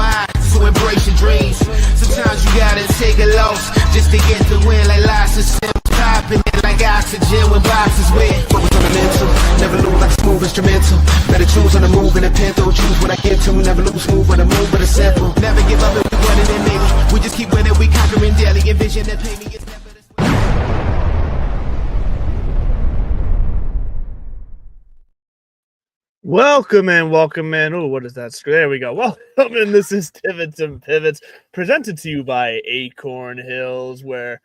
mind, so embrace your dreams. Sometimes you gotta take a loss just to get the win, like lots of Sims popping it like oxygen when boxes wet. Focus on the mental, never lose like smooth instrumental. Better choose on the move in a pinto, choose what I get to. Never lose smooth on the move, but it's simple. Never give up if we running in maybe. We just keep winning, we conquering daily. Envision that pay me is never the Welcome in. Oh, what is that? There we go. Welcome in. This is Divots and Pivots, presented to you by Acorn Hills, where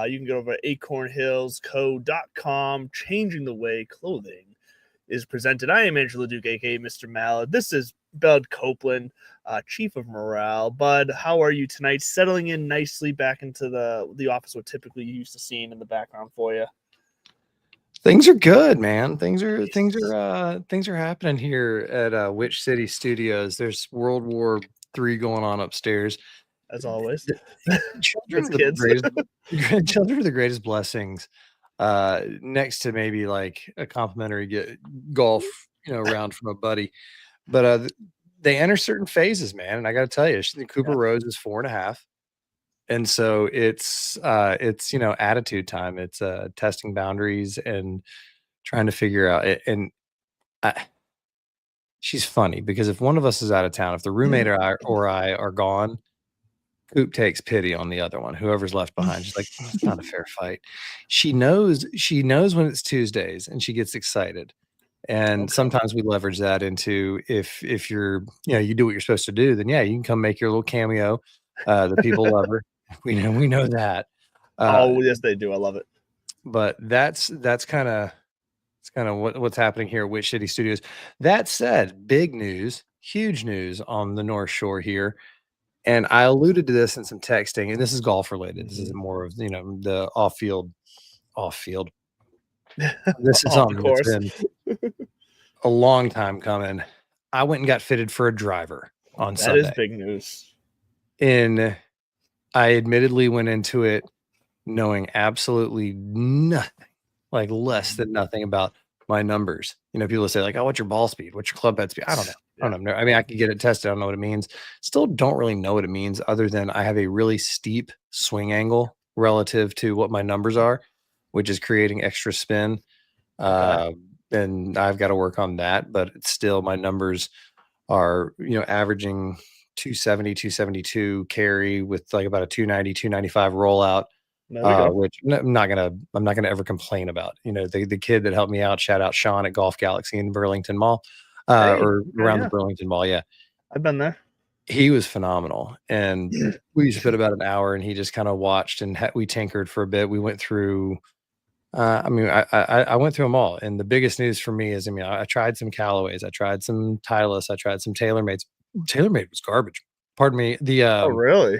you can go over to acornhillsco.com. Changing the way clothing is presented. I am Angela Duke, aka Mr. Mallet. This is Bud Copeland, Chief of Morale. Bud, how are you tonight? Settling in nicely back into the office, what typically you used to seeing in the background for you. Things are good, man. Things are happening here at Witch City Studios. There's World War III going on upstairs. As always. Children are the greatest blessings. Next to maybe like a complimentary golf, round from a buddy. But they enter certain phases, man. And I got to tell you, Cooper Rose is 4.5. And so it's attitude time. It's testing boundaries and trying to figure out it. And she's funny because if one of us is out of town, if the roommate or I are gone, Coop takes pity on the other one, whoever's left behind. She's like, it's not a fair fight. She knows when it's Tuesdays and she gets excited. And sometimes we leverage that into if you're, you do what you're supposed to do, then you can come make your little cameo. The people love her. We know that. Yes, they do. I love it. But that's kind of what's happening here at Witch City Studios. That said, big news, huge news on the North Shore here. And I alluded to this in some texting, and this is golf related. This is more of the off field. This is something that's been a long time coming. I went and got fitted for a driver on Sunday. That is big news. And I admittedly went into it knowing absolutely nothing, like less than nothing about my numbers. People say like, "Oh, what's your ball speed? What's your club head speed?" I don't know. I don't know. I mean, I could get it tested. I don't know what it means. Still don't really know what it means other than I have a really steep swing angle relative to what my numbers are, which is creating extra spin. And I've got to work on that, but it's still my numbers are, averaging 270, 272 carry with like about a 290, 295 rollout, which I'm not gonna ever complain about. The kid that helped me out, shout out Sean at Golf Galaxy in Burlington Mall, or around the Burlington Mall. Yeah, I've been there. He was phenomenal, and we spent about an hour, and he just kind of watched, and we tinkered for a bit. We went through. I went through them all, and the biggest news for me is, I tried some Callaways, I tried some Titleist, I tried some TaylorMades. TaylorMade was garbage. Pardon me. Oh, really?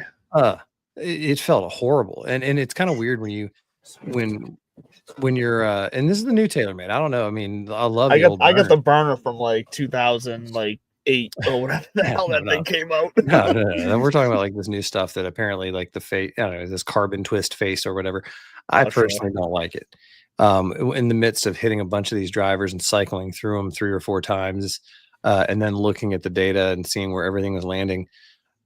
It felt horrible, and it's kind of weird when you're and this is the new TaylorMade. I don't know. I mean, I got the burner from like 2008 or whatever the hell that thing came out. No. We're talking about like this new stuff that apparently like the face, I don't know, this carbon twist face or whatever. I personally don't like it. In the midst of hitting a bunch of these drivers and cycling through them 3 or 4 times, and then looking at the data and seeing where everything was landing,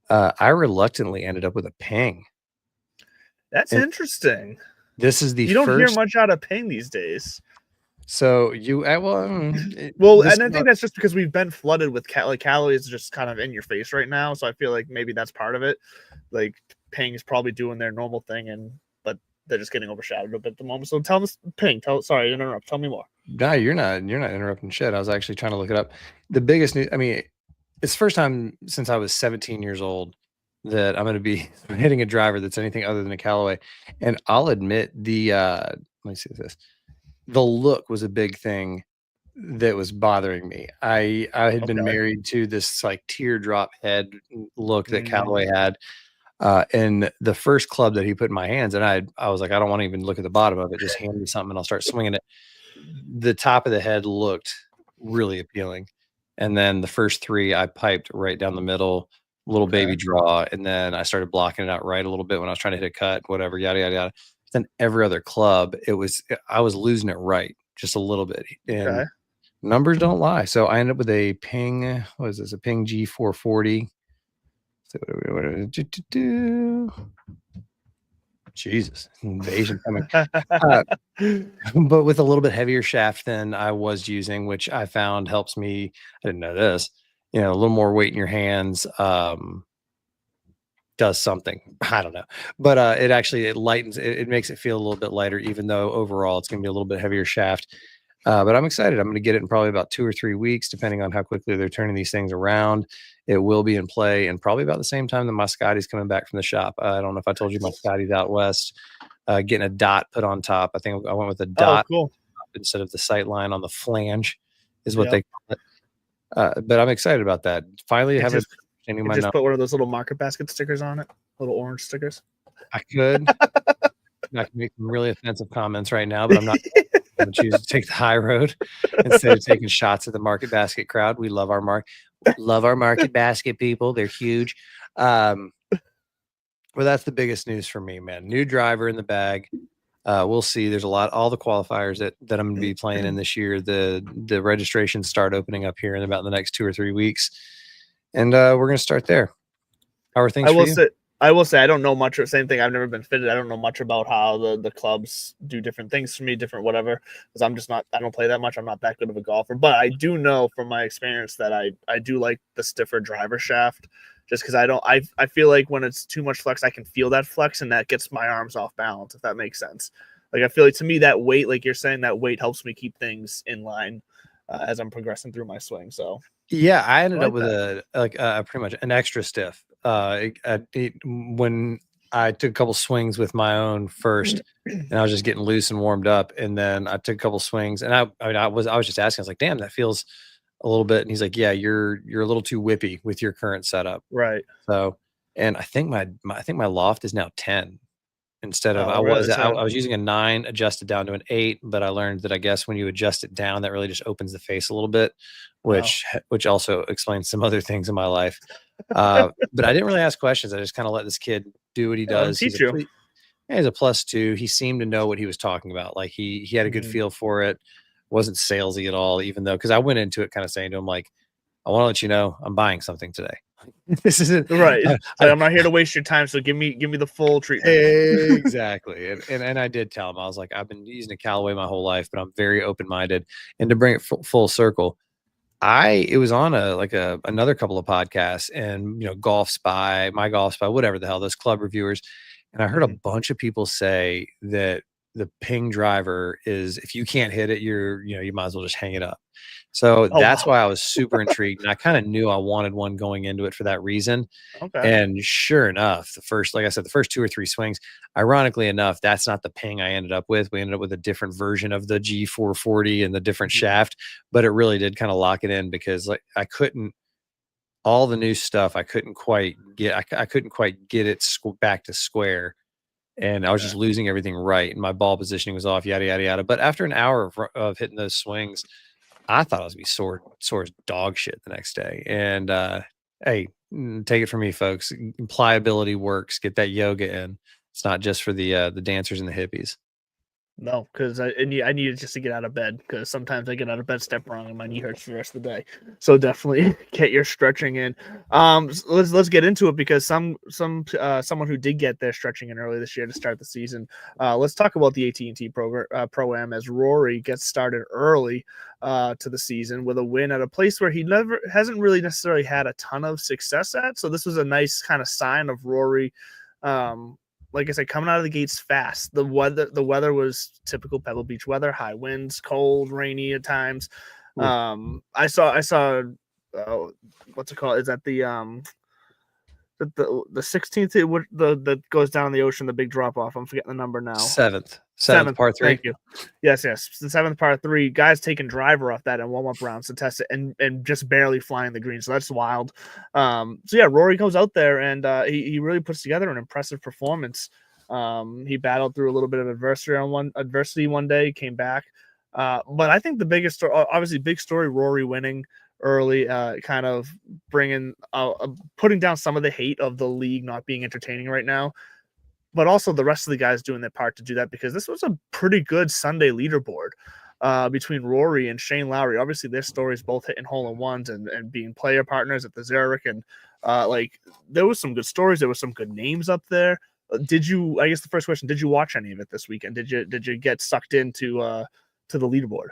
I reluctantly ended up with a ping. That's interesting. This is you don't hear much out of ping these days. So I think that's just because we've been flooded with Callaways just kind of in your face right now. So I feel like maybe that's part of it. Like ping is probably doing their normal thing, but they're just getting overshadowed a bit at the moment. So tell us, ping. Sorry to interrupt. Tell me more. No, you're not interrupting shit. I was actually trying to look it up. The biggest news. I mean, it's the first time since I was 17 years old that I'm going to be hitting a driver that's anything other than a Callaway. And I'll admit let me see this. The look was a big thing that was bothering me. I had been married to this like teardrop head look that Callaway had. And the first club that he put in my hands, and I was like, I don't want to even look at the bottom of it. Just hand me something and I'll start swinging it. The top of the head looked really appealing. And then the first 3 I piped right down the middle, little baby draw. And then I started blocking it out right a little bit when I was trying to hit a cut, whatever, yada, yada, yada. Then every other club, I was losing it right just a little bit. And numbers don't lie. So I ended up with a ping, what is this? A ping G440. Jesus, invasion coming. But with a little bit heavier shaft than I was using, which I found helps me. I didn't know this. A little more weight in your hands does something. I don't know, but it lightens. It makes it feel a little bit lighter, even though overall it's going to be a little bit heavier shaft. But I'm excited. I'm going to get it in probably about 2 or 3 weeks, depending on how quickly they're turning these things around. It will be in play, and probably about the same time that my Scotty's coming back from the shop. I don't know if I told you my Scotty's out west, getting a dot put on top. I think I went with a dot cool. instead of the sight line on the flange, is what Yep. they call it. But I'm excited about that. Finally, having just put one of those little market basket stickers on it, little orange stickers. I could. I can make some really offensive comments right now, but I'm not. I'm choose to take the high road instead of taking shots at the market basket crowd. We love our market basket people. They're huge. Well, that's the biggest news for me, man. New driver in the bag. We'll see. There's all the qualifiers that I'm going to be playing in this year. The registrations start opening up here in about the next 2 or 3 weeks, and we're going to start there. How are things for you? I will say I don't know much. Same thing. I've never been fitted. I don't know much about how the clubs do different things for me, different whatever. Because I'm just not. I don't play that much. I'm not that good of a golfer. But I do know from my experience that I do like the stiffer driver shaft. Just because I feel like when it's too much flex, I can feel that flex, and that gets my arms off balance. If that makes sense. Like I feel like to me that weight, like you're saying, that weight helps me keep things in line as I'm progressing through my swing. So yeah, I ended up with pretty much an extra stiff. When I took a couple swings with my own first, and I was just getting loose and warmed up, and then I took a couple swings, and I was just asking, I was like, "Damn, that feels a little bit." And he's like, "Yeah, you're a little too whippy with your current setup." Right. So, and I think my loft is now 10 instead of I was using a 9 adjusted down to an 8, but I learned that I guess when you adjust it down, that really just opens the face a little bit, which also explains some other things in my life. But I didn't really ask questions. I just kind of let this kid do what he does. Teach you. He's a +2. He seemed to know what he was talking about. Like he had a good feel for it. Wasn't salesy at all, even though, because I went into it kind of saying to him, like, I want to let you know I'm buying something today. This isn't right. I'm not here to waste your time. So give me the full treatment. Exactly. And I did tell him, I was like, I've been using a Callaway my whole life, but I'm very open-minded. And to bring it full circle, it was on another couple of podcasts, and Golf Spy, My Golf Spy, whatever the hell, those club reviewers. And I heard a bunch of people say that the ping driver is, if you can't hit it, you might as well just hang it up. So that's why I was super intrigued, and I kind of knew I wanted one going into it for that reason. Okay. And sure enough, like I said, the first 2 or 3 swings, ironically enough, that's not the ping I ended up with. We ended up with a different version of the G440 and the different shaft, but it really did kind of lock it in, because like all the new stuff I couldn't quite get it back to square. And I was just losing everything right, and my ball positioning was off, yada yada yada. But after an hour of hitting those swings, I thought I was gonna be sore as dog shit the next day. And hey, take it from me, folks. Pliability works. Get that yoga in. It's not just for the dancers and the hippies. No, because I needed just to get out of bed, because sometimes I get out of bed, step wrong, and my knee hurts for the rest of the day. So definitely get your stretching in. Let's get into it, because someone who did get their stretching in early this year to start the season. Let's talk about the AT&T Pro-Am, as Rory gets started early to the season with a win at a place where he hasn't really necessarily had a ton of success at. So this was a nice kind of sign of Rory. Like I said, coming out of the gates fast. The weather was typical Pebble Beach weather, high winds, cold, rainy at times. I saw what's it called? Is that the 16th that goes down in the ocean, the big drop off? I'm forgetting the number now. Seventh par 3. Thank you. Yes, the 7th par 3. Guys taking driver off that in warm-up rounds to test it, and just barely flying the green. So that's wild. So yeah, Rory goes out there, and he really puts together an impressive performance. He battled through a little bit of adversity one day, came back. But I think the biggest story, obviously big story, Rory winning early, kind of putting down some of the hate of the league not being entertaining right now. But also the rest of the guys doing their part to do that, because this was a pretty good Sunday leaderboard between Rory and Shane Lowry. Obviously, their stories both hitting hole-in-ones and being player partners at the Zurich, and Like there was some good stories. There was some good names up there. Did you? I guess the first question: did you watch any of it this weekend? Did you get sucked into to the leaderboard?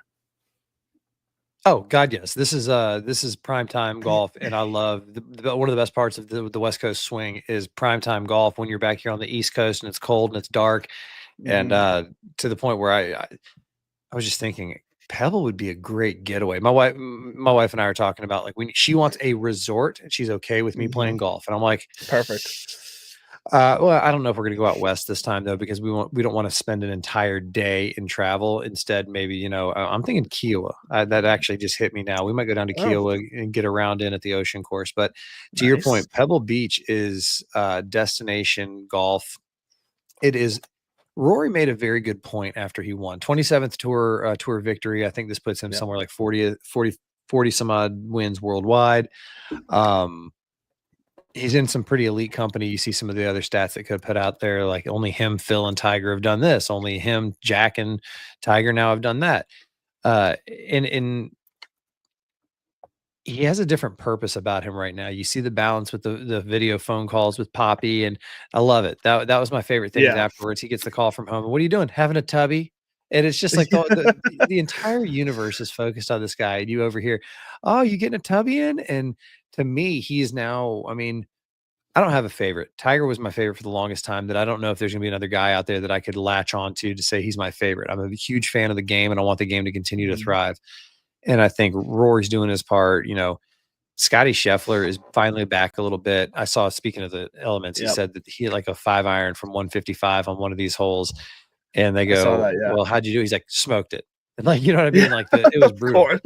Oh God, yes. This is prime time golf, and I love one of the best parts of the West Coast swing is prime time golf when you're back here on the East Coast and it's cold and it's dark, and to the point where I was just thinking Pebble would be a great getaway. My wife and I are talking about like when she wants a resort and she's okay with me playing golf, and I'm like, Perfect. well, I don't know if we're gonna go out west this time though, because we don't want to spend an entire day in travel. Instead, maybe I'm thinking Kiowa. That actually just hit me now. We might go down to Kiowa and get around in at the ocean course. But to your point, Pebble Beach is destination golf. It is. Rory made a very good point after he won 27th tour victory. I think this puts him somewhere like 40 some odd wins worldwide. He's in some pretty elite company. You see some of the other stats that could put out there, like only him, Phil, and Tiger have done this. Only him, Jack, and Tiger now have done that. And he has a different purpose about him right now. You see the balance with the video phone calls with Poppy, and I love it. That was my favorite thing. Afterwards, he gets the call from home. What are you doing? Having a tubby? And it's just like the entire universe is focused on this guy. And you over here, oh, you getting a tubby in? And to me, he's now, I mean, I don't have a favorite. Tiger was my favorite for the longest time. That I don't know if there's going to be another guy out there that I could latch on to say he's my favorite. I'm a huge fan of the game, and I want the game to continue to thrive. And I think Rory's doing his part. Scotty Scheffler is finally back a little bit. I saw, speaking of the elements, he said that he had like a 5-iron from 155 on one of these holes. And they go, well, how'd you do? He's like, smoked it. And like, you know what I mean? Like it was brutal.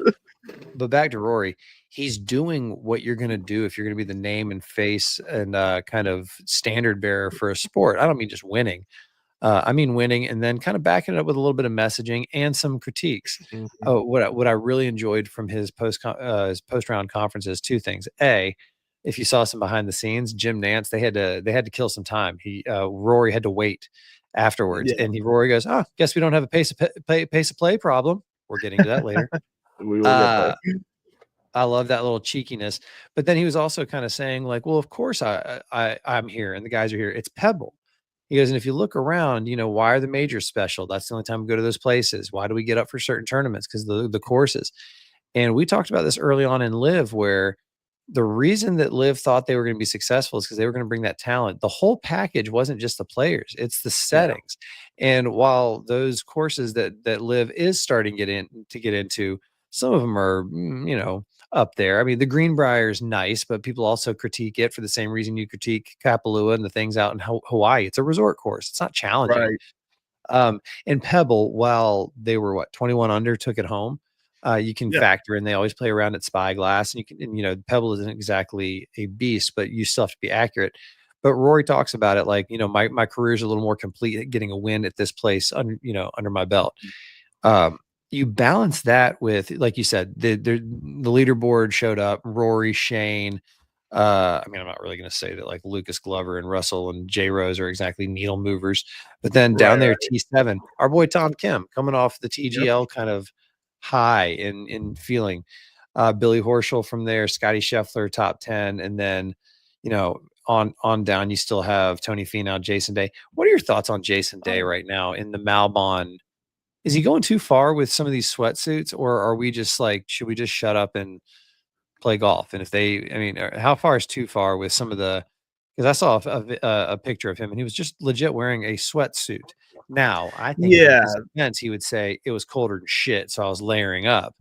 But back to Rory, he's doing what you're going to do if you're going to be the name and face and kind of standard bearer for a sport. I don't mean just winning. I mean winning and then kind of backing it up with a little bit of messaging and some critiques. What I really enjoyed from his post-round conferences, two things. A, if you saw some behind the scenes, Jim Nance, they had to kill some time. Rory had to wait afterwards, and Rory goes, "Oh, guess we don't have a pace of play problem." We're getting to that later. We will get there. I love that little cheekiness. But then he was also kind of saying like, well, of course I'm here and the guys are here. It's Pebble. He goes, and if you look around, why are the majors special? That's the only time we go to those places. Why do we get up for certain tournaments? Because the courses. And we talked about this early on in Live, where the reason that Live thought they were going to be successful is because they were going to bring that talent. The whole package wasn't just the players, it's the settings. And while those courses that Live is starting to get into, some of them are, up there. I mean, the Greenbrier is nice, but people also critique it for the same reason you critique Kapalua and the things out in Hawaii. It's a resort course. It's not challenging. Right. And Pebble, while they were 21 under, took it home. You can factor in, they always play around at Spyglass, and Pebble isn't exactly a beast, but you still have to be accurate. But Rory talks about it like, my career's a little more complete at getting a win at this place under my belt. You balance that with, like you said, the leaderboard showed up, Rory, Shane. I mean, I'm not really going to say that like Lucas Glover and Russell and J Rose are exactly needle movers, but then down there, T7, our boy Tom Kim coming off the TGL kind of high in feeling. Billy Horschel from there, Scotty Scheffler top 10, and then on down you still have Tony Finau, Jason Day. What are your thoughts on Jason Day right now in the Malbon? Is he going too far with some of these sweatsuits, or are we just like, should we just shut up and play golf? And how far is too far with some of the, because I saw a picture of him and he was just legit wearing a sweatsuit. Now, I think in his defense, he would say it was colder than shit, so I was layering up.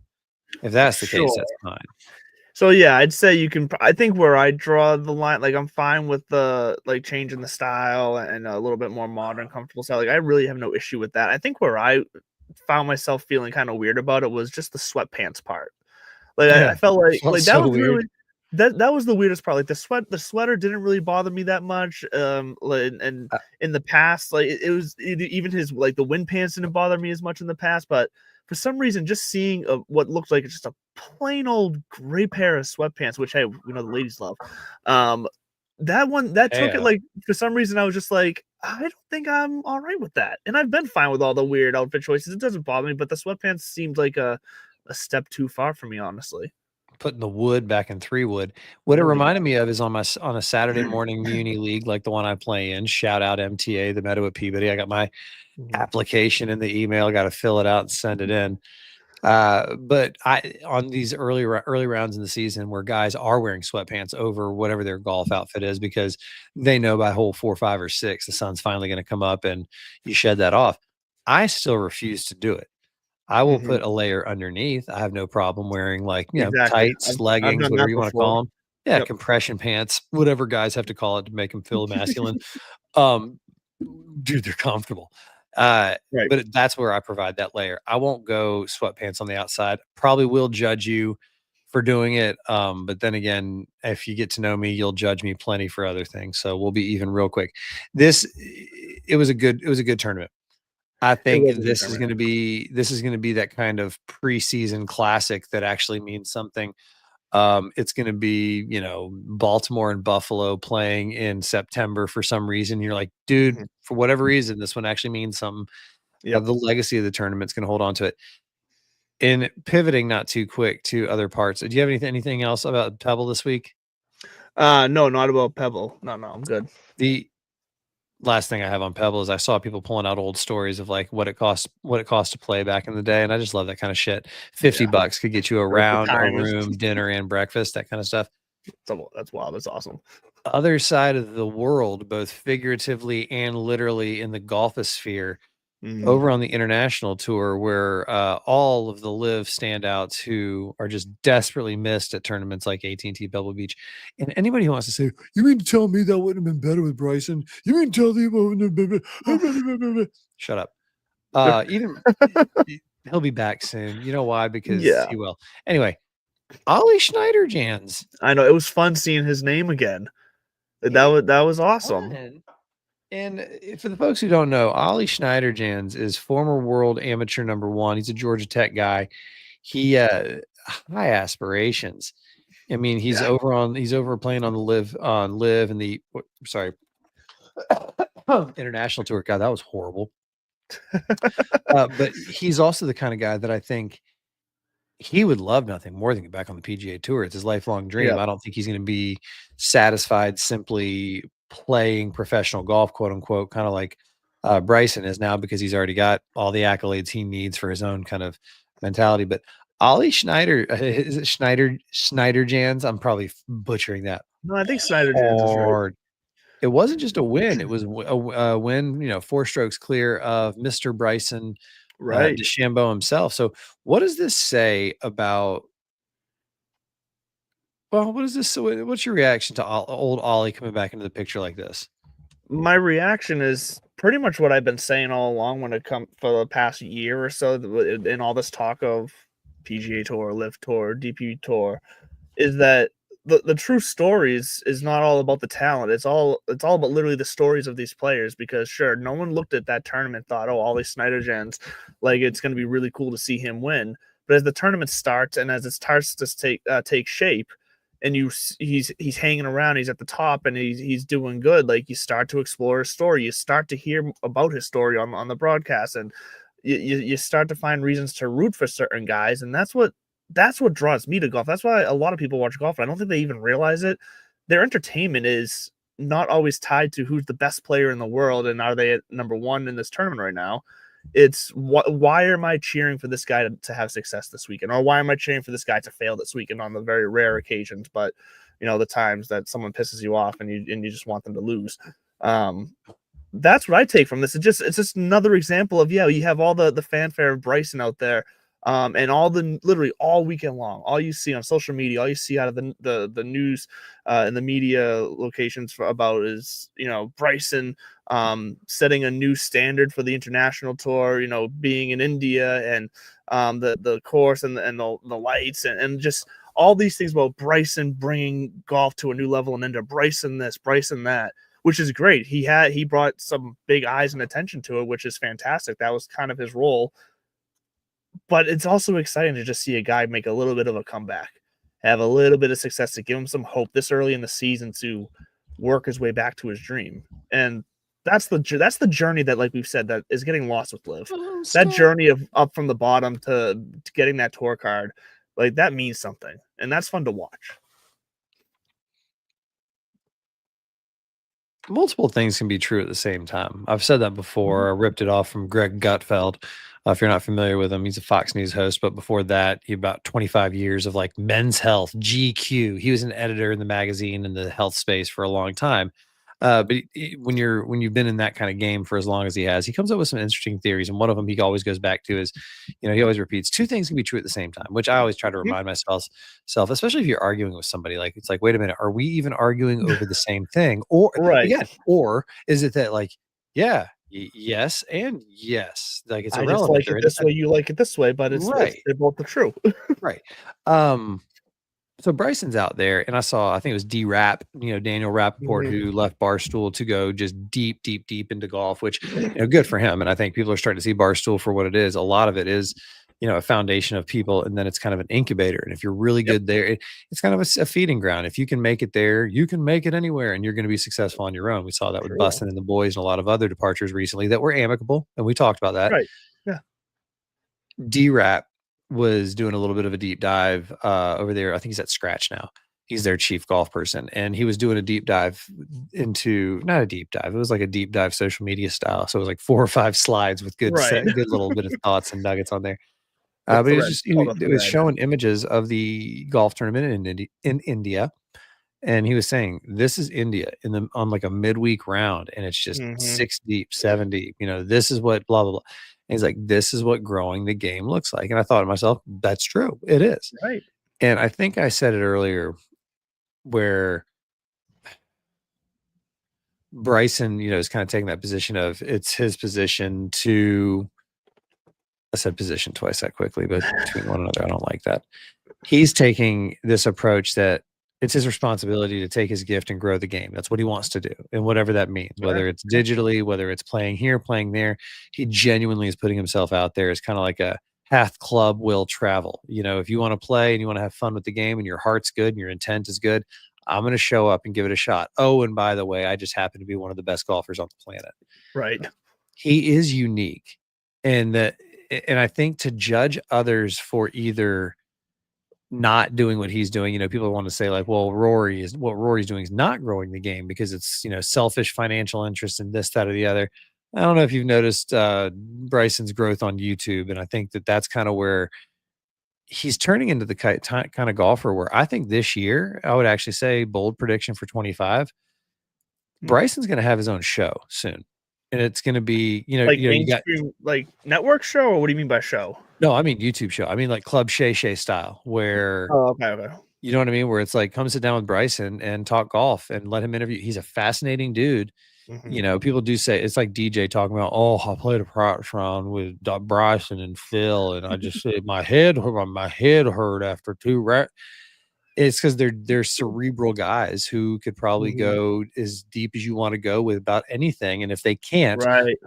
If that's the case, that's fine. So yeah, I'd say I think where I draw the line, like I'm fine with the like changing the style and a little bit more modern, comfortable style. Like I really have no issue with that. I think where I found myself feeling kind of weird about it was just the sweatpants part. Like I felt like that so was weird. Really that was the weirdest part. Like the sweater didn't really bother me that much. And in the past, like it was even his like the wind pants didn't bother me as much in the past, but for some reason, just seeing what looked like just a plain old gray pair of sweatpants, which hey, the ladies love. That took it like for some reason I was just like, I don't think I'm all right with that. And I've been fine with all the weird outfit choices. It doesn't bother me, but the sweatpants seemed like a step too far for me, honestly. putting the wood back in 3-wood. What it reminded me of is on a Saturday morning Muni League, like the one I play in. Shout out MTA, the Meadow at Peabody. I got my application in the email, got to fill it out and send it in. But on these early rounds in the season where guys are wearing sweatpants over whatever their golf outfit is, because they know by hole 4, 5, or 6 the sun's finally going to come up and you shed that off. I still refuse to do it. I will put a layer underneath. I have no problem wearing, like, tights, leggings, I've whatever you want to call them. Yeah, Yep. compression pants, whatever guys have to call it to make them feel masculine. Dude, they're comfortable. But that's where I provide that layer. I won't go sweatpants on the outside. Probably will judge you for doing it. But then again, if you get to know me, you'll judge me plenty for other things. So we'll be even real quick. It was a good tournament. I think this is going to be that kind of preseason classic that actually means something. It's going to be, Baltimore and Buffalo playing in September for some reason. You're like, dude, for whatever reason, this one actually means something. The legacy of the tournament's going to hold on to it. In pivoting not too quick to other parts, do you have anything else about Pebble this week? No, not about Pebble. No, I'm good. The last thing I have on Pebble is I saw people pulling out old stories of like what it cost to play back in the day, and I just love that kind of shit. $50 could get you a round, a room, dinner, and breakfast, that kind of stuff. That's wild. That's awesome. Other side of the world, both figuratively and literally in the golfosphere, over on the international tour, where all of the live standouts who are just desperately missed at tournaments like AT&T Pebble Beach. And anybody who wants to say, you mean to tell me that wouldn't have been better with Bryson? You mean to tell me? Shut up. Even he'll be back soon. You know why? Because he will. Anyway, Ollie Schneider-Jans. I know, it was fun seeing his name again. That was awesome. And for the folks who don't know, Ollie Schneider-Jans is former world amateur #1. He's a Georgia Tech guy. He high aspirations. I mean, he's over playing on the live and the international tour. God, that was horrible. But he's also the kind of guy that I think he would love nothing more than get back on the PGA Tour. It's his lifelong dream. I don't think he's going to be satisfied simply playing professional golf, quote unquote, kind of like Bryson is now, because he's already got all the accolades he needs for his own kind of mentality. But Ollie Schneider, is it Schneider-Jans? I'm probably butchering that. No, I think Schneider-Jans is right. It wasn't just a win. It was a win, 4 strokes clear of Mr. Bryson, DeChambeau himself. So what does this say about, what's your reaction to old Ollie coming back into the picture like this? My reaction is pretty much what I've been saying all along when it comes for the past year or so in all this talk of PGA Tour, Live Tour, DP Tour, is that the true stories is not all about the talent. It's all about literally the stories of these players, because sure, no one looked at that tournament and thought, oh, Ollie Schneider-Jans, like, it's going to be really cool to see him win. But as the tournament starts and as it starts to take shape, and he's hanging around, he's at the top, and he's doing good, like, you start to explore his story. You start to hear about his story on the broadcast, and you start to find reasons to root for certain guys, and that's what draws me to golf. That's why a lot of people watch golf. I don't think they even realize it. Their entertainment is not always tied to who's the best player in the world and are they at #1 in this tournament right now. It's why am I cheering for this guy to have success this weekend, or why am I cheering for this guy to fail this weekend on the very rare occasions, but the times that someone pisses you off and you just want them to lose. That's what I take from this. It's just another example of, you have all the fanfare of Bryson out there, and literally all weekend long, all you see on social media, all you see out of the news and the media locations about is Bryson setting a new standard for the international tour, being in India, and the course and the lights and just all these things about Bryson bringing golf to a new level, and into Bryson this, Bryson that, which is great. He brought some big eyes and attention to it, which is fantastic. That was kind of his role. But it's also exciting to just see a guy make a little bit of a comeback, have a little bit of success, to give him some hope this early in the season to work his way back to his dream. And that's the journey that, like we've said, that is getting lost with Liv. That journey of up from the bottom to getting that tour card. like that means something, and that's fun to watch. Multiple things can be true at the same time. I've said that before. I ripped it off from Greg Gutfeld. If you're not familiar with him, he's a Fox News host. But before that, he about 25 years of like Men's Health, GQ. He was an editor in the magazine in the health space for a long time. But when you've been in that kind of game for as long as he has, he comes up with some interesting theories. And one of them he always goes back to is, he always repeats two things can be true at the same time, which I always try to remind myself, especially if you're arguing with somebody. Like it's like, wait a minute, are we even arguing over the same thing? Or again, or is it that like, yeah, yes and yes, like it's I irrelevant. just like it this way, you like it this way, but it's right. they're both the true. Right. So Bryson's out there, and I think it was D-Rap, Daniel Rappaport, who left Barstool to go just deep into golf, which, good for him. And I think people are starting to see Barstool for what it is. A lot of it is, a foundation of people, and then it's kind of an incubator. And if you're really good there, it's kind of a feeding ground. If you can make it there, you can make it anywhere, and you're going to be successful on your own. We saw that with Bustin' and the Boys and a lot of other departures recently that were amicable, and we talked about that. Right. Yeah. D-Rap was doing a little bit of a deep dive over there. I think he's at Scratch now. He's their chief golf person, and he was doing a deep dive into, not a deep dive, it was like a deep dive social media style. So it was like 4 or 5 slides with good little bit of thoughts and nuggets on there. But it was showing images of the golf tournament in India. And he was saying, this is India on like a midweek round, and it's just 6 deep, 7 deep. This is what blah blah blah. And he's like, this is what growing the game looks like. And I thought to myself, that's true. It is. Right. And I think I said it earlier, where Bryson, is kind of taking that position of it's his position to. I said position twice that quickly, but between one another, I don't like that. He's taking this approach that it's his responsibility to take his gift and grow the game. That's what he wants to do. And whatever that means, whether it's digitally, whether it's playing here, playing there, he genuinely is putting himself out there as kind of like a hath club will travel. If you want to play and you want to have fun with the game and your heart's good and your intent is good, I'm going to show up and give it a shot. Oh, and by the way, I just happen to be one of the best golfers on the planet. Right. He is unique. And I think to judge others for either not doing what he's doing, people want to say like, well, Rory's doing is not growing the game because it's, selfish financial interest in this, that, or the other. I don't know if you've noticed Bryson's growth on YouTube. And I think that's kind of where he's turning into the kind of golfer where I think this year, I would actually say bold prediction for 25, Bryson's going to have his own show soon. And it's going to be, like mainstream, like network show, or what do you mean by show? No, I mean YouTube show. I mean like Club Shay Shay style, where okay. You know what I mean? Where it's like, come sit down with Bryson and talk golf and let him interview. He's a fascinating dude. People do say it's like DJ talking about, I played a practice round with Bryson and Phil, and I just said my head hurt after 2 It's because they're cerebral guys who could probably go as deep as you want to go with about anything. And if they can't,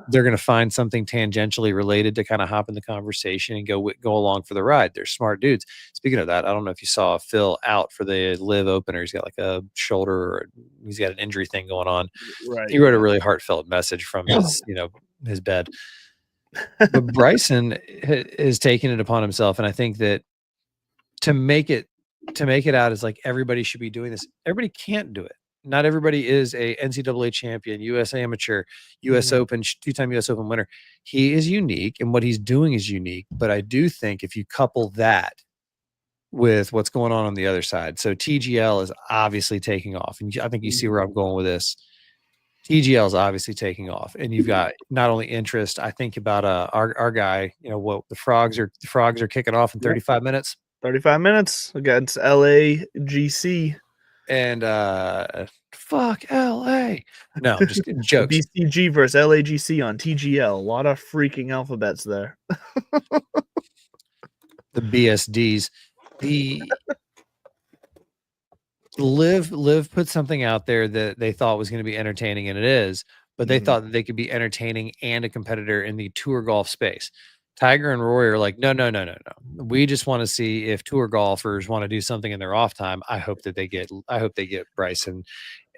they're going to find something tangentially related to kind of hop in the conversation and go along for the ride. They're smart dudes. Speaking of that, I don't know if you saw Phil out for the Live opener. He's got like a shoulder, or he's got an injury thing going on. Right. He wrote a really heartfelt message from his, his bed. But Bryson is taking it upon himself. And I think that to make it out as like everybody should be doing this, everybody can't do it. Not everybody is a NCAA champion, US amateur, US Open, 2-time US Open winner. He is unique, and what he's doing is unique. But I do think if you couple that with what's going on the other side, so TGL is obviously taking off, and I think you see where I'm going with this. TGL is obviously taking off, and you've got not only interest. I think about our guy. What the frogs are kicking off in 35 minutes. 35 minutes against LAGC. And fuck LA. No, just jokes. BCG versus LAGC on TGL. A lot of freaking alphabets there. The BSDs. The Live put something out there that they thought was going to be entertaining, and it is, but they thought that they could be entertaining and a competitor in the tour golf space. Tiger and Rory are like, no. We just want to see if tour golfers want to do something in their off time. I hope they get Bryson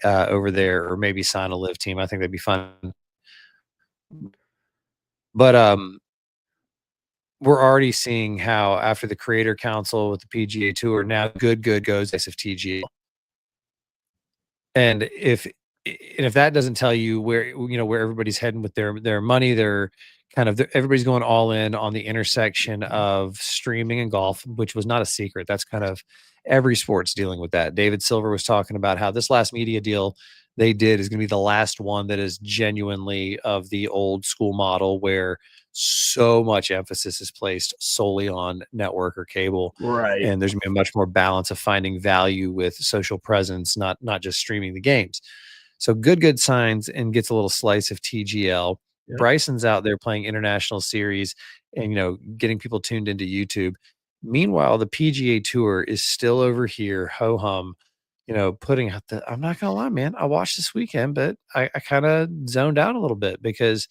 over there, or maybe sign a Live team. I think that'd be fun. But we're already seeing how after the Creator Council with the PGA Tour, now good goes SFTG. And if that doesn't tell you where where everybody's heading with their money, they're everybody's going all in on the intersection of streaming and golf, which was not a secret. That's kind of every sport's dealing with that. David Silver was talking about how this last media deal they did is going to be the last one that is genuinely of the old school model where so much emphasis is placed solely on network or cable. Right. And there's going to be a much more balance of finding value with social presence, not just streaming the games. So good signs and gets a little slice of TGL. Yep. Bryson's out there playing international series and, getting people tuned into YouTube. Meanwhile, the PGA Tour is still over here, ho-hum, putting out I'm not going to lie, man, I watched this weekend, but I kind of zoned out a little bit because,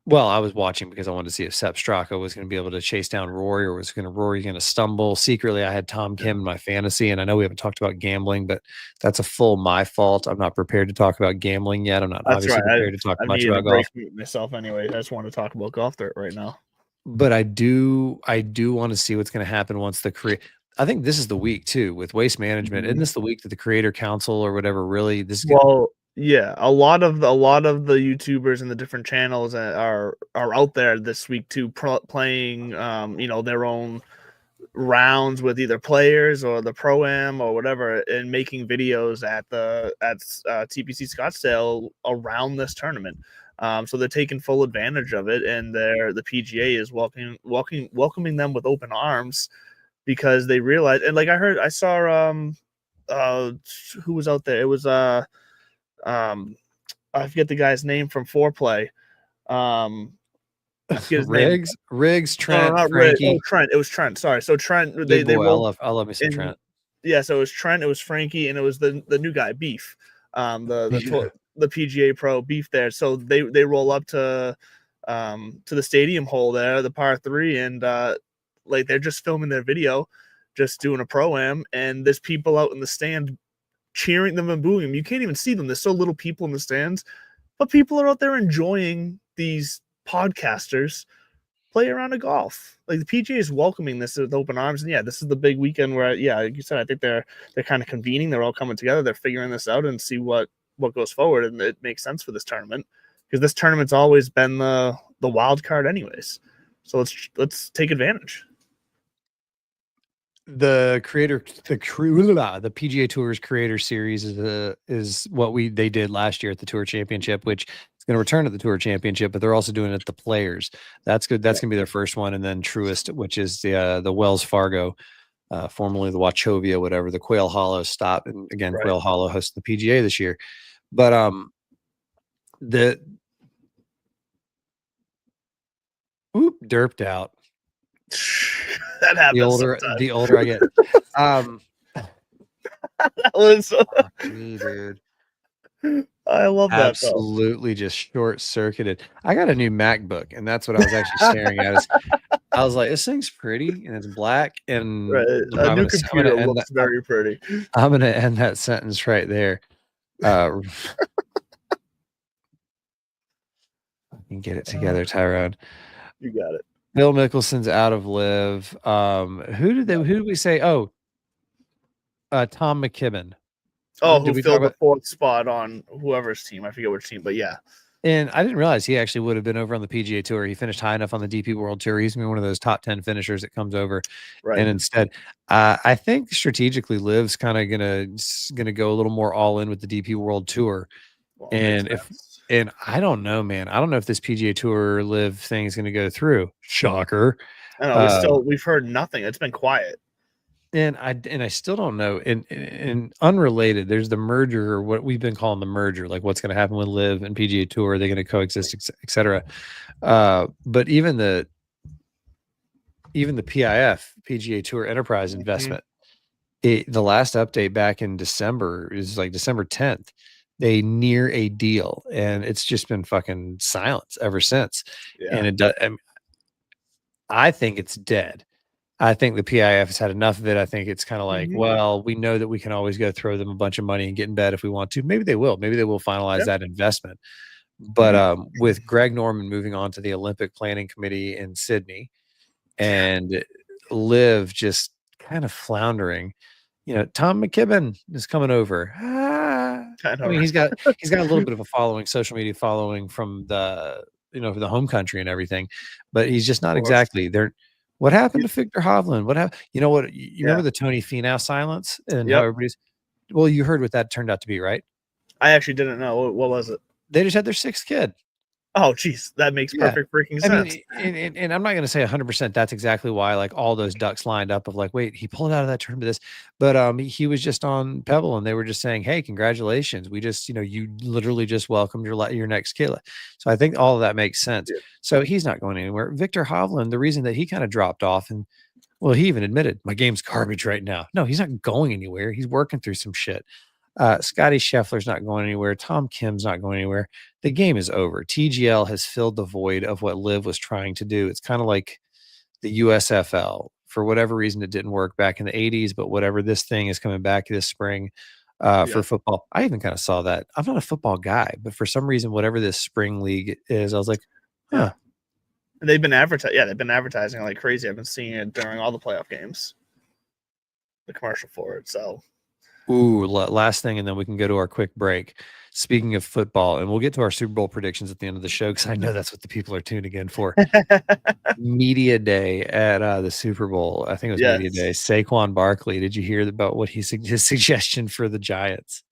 well, I was watching because I wanted to see if Sepp Straka was going to be able to chase down Rory or was Rory going to stumble. Secretly, I had Tom Kim in my fantasy, and I know we haven't talked about gambling, but that's a full my fault. I'm not prepared to talk about gambling yet. I'm not obviously prepared to talk much about golf. Myself anyway. I just want to talk about golf right now. But I do want to see what's going to happen once I think this is the week too with Waste Management. Isn't this the week that the Creator Council or whatever really this is yeah, a lot of the YouTubers and the different channels are out there this week too, playing their own rounds with either players or the Pro-Am or whatever, and making videos at TPC Scottsdale around this tournament. So they're taking full advantage of it, and the PGA is welcoming them with open arms because they realize, and I saw who was out there. It was I forget the guy's name from Foreplay. Riggs, Trent, no, Frankie. Trent. It was Trent. Sorry. So Trent, I love me some Trent. Yeah, so it was Trent, it was Frankie, and it was the new guy, Beef. The PGA Pro Beef there. So they roll up to the stadium hole there, the par 3, and they're just filming their video, just doing a Pro-Am, and there's people out in the stand cheering them and booing them. You can't even see them. There's so little people in the stands, but people are out there enjoying these podcasters play around a golf. Like the PGA is welcoming this with open arms, and yeah, this is the big weekend where, like you said, I think they're kind of convening. They're all coming together. They're figuring this out and see what goes forward, and it makes sense for this tournament because this tournament's always been the wild card, anyways. So let's take advantage. The PGA Tour's Creator Series is what they did last year at the Tour Championship, which is going to return at the Tour Championship, but they're also doing it at the Players. That's good. That's going to be their first one, and then Truist, which is the Wells Fargo, formerly the Wachovia, whatever, the Quail Hollow stop, and again, right. Quail Hollow hosts the PGA this year, but derped out. That happens. The older I get. That was dude. I love that. Absolutely just short circuited. I got a new MacBook, and that's what I was actually staring at. I was like, this thing's pretty, and it's black, and a new computer looks very pretty. I'm gonna end that sentence right there. You can get it together, Tyrone. You got it. Bill Mickelson's out of Live. Who did we say? Oh, Tom McKibben. Oh, who filled the 4th spot on whoever's team. I forget which team, but yeah. And I didn't realize he actually would have been over on the PGA Tour. He finished high enough on the DP World Tour. He's going to be one of those top 10 finishers that comes over. Right. And instead, I think strategically Liv's kind of gonna go a little more all in with the DP World Tour. Well, and I don't know, man. I don't know if this PGA Tour Live thing is going to go through. Shocker. I know. We've heard nothing. It's been quiet. And I still don't know. And unrelated, there's the merger, or what we've been calling the merger, like what's going to happen with Live and PGA Tour. Are they going to coexist, et cetera? But even the PIF, PGA Tour Enterprise Investment, the last update back in December is like December 10th. They near a deal, and it's just been fucking silence ever since. Yeah. And I think it's dead. I think the PIF has had enough of it. I think it's kind of like, well, we know that we can always go throw them a bunch of money and get in bed if we want to. Maybe they will. Maybe they will finalize that investment. But with Greg Norman moving on to the Olympic Planning Committee in Sydney, and Liv just kind of floundering, Tom McKibben is coming over. I mean, he's got a little bit of a following, social media following from the the home country and everything, but he's just not exactly there. What happened to Victor Hovland? What happened? You know what? You remember the Tony Finau silence and how everybody's. Well, you heard what that turned out to be, right? I actually didn't know. What was it? They just had their 6th kid. Oh, geez, that makes perfect freaking sense. I mean, and I'm not going to say 100% that's exactly why, like, all those ducks lined up of like, wait, he pulled out of that tournament this, but he was just on Pebble and they were just saying, hey, congratulations. We just, you literally just welcomed your next kid. So I think all of that makes sense. Yeah. So he's not going anywhere. Victor Hovland, the reason that he kind of dropped off, and well, he even admitted my game's garbage right now. No, he's not going anywhere. He's working through some shit. Scotty Scheffler's not going anywhere. Tom Kim's not going anywhere. The game is over. TGL has filled the void of what Liv was trying to do. It's kind of like the USFL. For whatever reason, it didn't work back in the 80s, but whatever, this thing is coming back this spring for football. I even kind of saw that. I'm not a football guy, but for some reason, whatever this spring league is, I was like, huh. They've been advertising like crazy. I've been seeing it during all the playoff games. The commercial for it, so. Ooh, last thing, and then we can go to our quick break. Speaking of football, and we'll get to our Super Bowl predictions at the end of the show because I know that's what the people are tuning in for. Media day at the Super Bowl. I think it was Media Day. Saquon Barkley. Did you hear about what his suggestion for the Giants?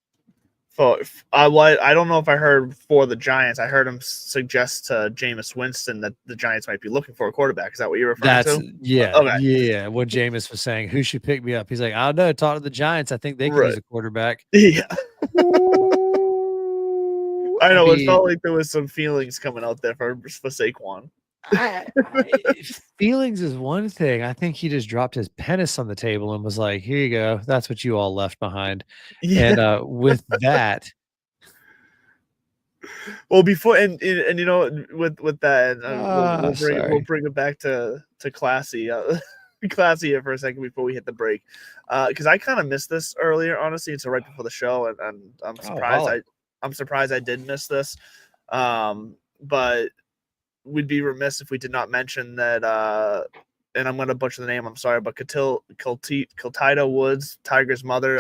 I don't know if I heard for the Giants. I heard him suggest to Jameis Winston that the Giants might be looking for a quarterback. Is that what you're referring to? Yeah. Okay. Yeah. What Jameis was saying, who should pick me up? He's like, I don't know. Talk to the Giants. I think they could use a quarterback. Yeah. I know. It felt like there was some feelings coming out there for Saquon. Feelings is one thing. I think he just dropped his penis on the table and was like, here you go. That's what you all left behind. Yeah. And with that, well, before and with that, we'll bring it back to classy here for a second before we hit the break, because I kind of missed this earlier, honestly. It's right before the show, and I'm surprised. I'm surprised I did miss this, but we'd be remiss if we did not mention that, and I'm going to butcher the name, I'm sorry, but Kiltida Woods, Tiger's mother.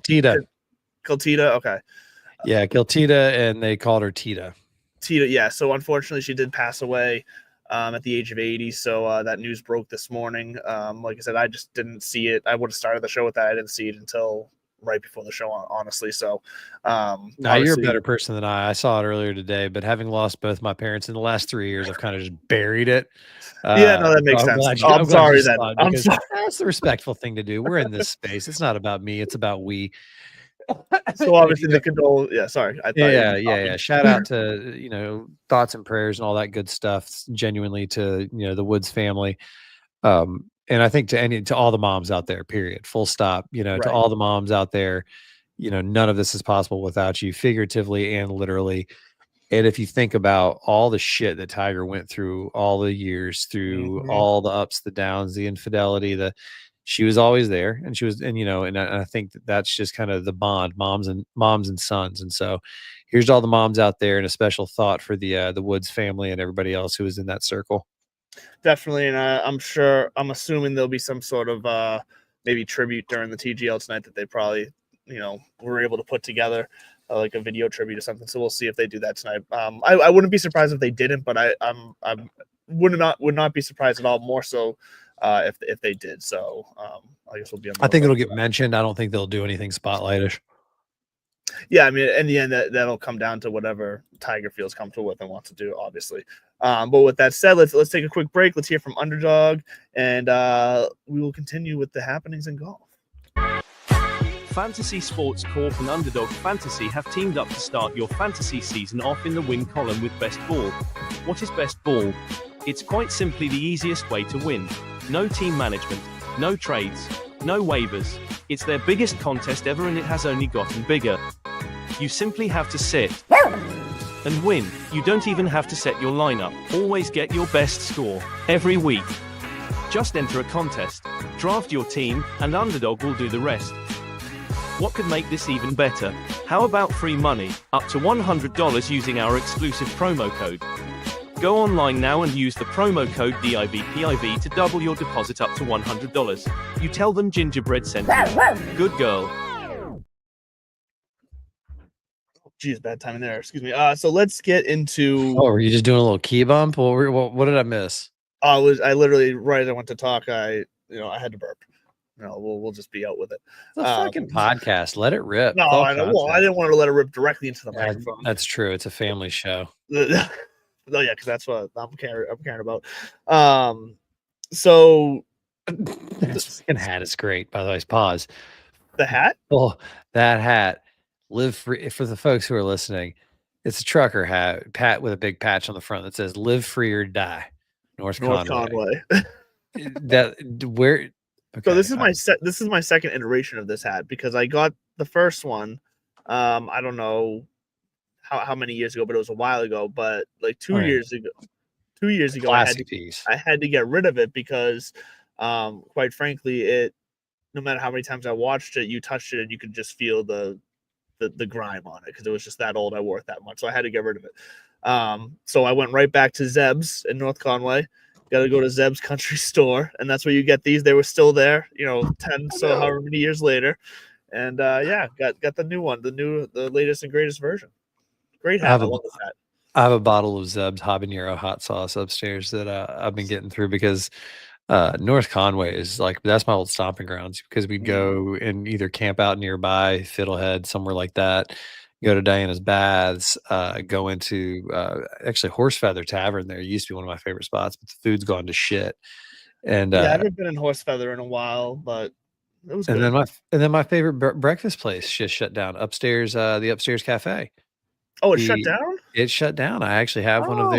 Tita. Kiltida, okay. Yeah, Kiltida, and they called her Tita. Tita, yeah. So unfortunately, she did pass away at the age of 80. So that news broke this morning. Like I said, I just didn't see it. I would have started the show with that. I didn't see it until right before the show, honestly. So no, you're a better person than I saw it earlier today, but having lost both my parents in the last 3 years, I've kind of just buried it. Yeah, no, that makes sense. I'm sorry then. I'm sorry. That's the respectful thing to do. We're in this space. It's not about me, it's about we. So obviously the condole. Yeah, sorry. Yeah. Shout out to thoughts and prayers and all that good stuff genuinely to the Woods family. And I think to all the moms out there, period, full stop, right. To all the moms out there, none of this is possible without you, figuratively and literally. And if you think about all the shit that Tiger went through all the years, through all the ups, the downs, the infidelity, she was always there, and and I think that's just kind of the bond, moms and sons. And so here's all the moms out there, and a special thought for the Woods family and everybody else who was in that circle. Definitely, and I'm assuming there'll be some sort of maybe tribute during the TGL tonight that they probably were able to put together, like a video tribute or something. So we'll see if they do that tonight. I wouldn't be surprised if they didn't, but I would not be surprised at all. More so if they did. So I guess we'll be. I think it'll get mentioned. I don't think they'll do anything spotlightish. Yeah, I mean, in the end, that'll come down to whatever Tiger feels comfortable with and wants to do, obviously. But with that said, let's take a quick break. Let's hear from Underdog, and we will continue with the happenings in golf. Fantasy Sports Corp and Underdog Fantasy have teamed up to start your fantasy season off in the win column with Best Ball. What is Best Ball? It's quite simply the easiest way to win. No team management, no trades, no waivers. It's their biggest contest ever, and it has only gotten bigger. You simply have to sit and win. You don't even have to set your lineup. Always get your best score every week. Just enter a contest, draft your team, and Underdog will do the rest. What could make this even better? How about free money, up to $100 using our exclusive promo code? Go online now and use the promo code DIVPIV to double your deposit up to $100. You tell them Gingerbread sent you. Good girl. Geez, bad timing there. Excuse me. So let's get into. Oh, were you just doing a little key bump? What did I miss? I literally right as I went to talk, I had to burp. No, we'll just be out with it. It's a fucking podcast. Let it rip. No, I know. Well, I didn't want to let it rip directly into the microphone. That's true. It's a family show. No, yeah, because that's what I'm caring about. So this fucking hat is great. By the way, pause. The hat? Oh, that hat. Live free for the folks who are listening. It's a trucker hat, pat with a big patch on the front that says "Live free or die." North Conway. Where? Okay, so this is my second iteration of this hat because I got the first one. I don't know how many years ago, but it was a while ago. But like 2 years ago, I had to get rid of it because, quite frankly, no matter how many times I watched it, you touched it and you could just feel the grime on it because it was just that old. I wore it that much, so I had to get rid of it. So I went right back to Zeb's in North Conway. Got to go to Zeb's Country Store, and that's where you get these. They were still there, 10 so however many years later, and got the new one, the latest and greatest version. Great hat. I love this hat. I have a bottle of Zeb's habanero hot sauce upstairs that I've been getting through because North Conway is that's my old stomping grounds because we'd go and either camp out nearby, Fiddlehead, somewhere like that, go to Diana's Baths, go into actually Horse Feather Tavern. There used to be one of my favorite spots, but the food's gone to shit. And I haven't been in Horse Feather in a while, but it was good. And then my favorite breakfast place just shut down upstairs, the Upstairs Cafe. Oh, shut down? It shut down. I actually have one of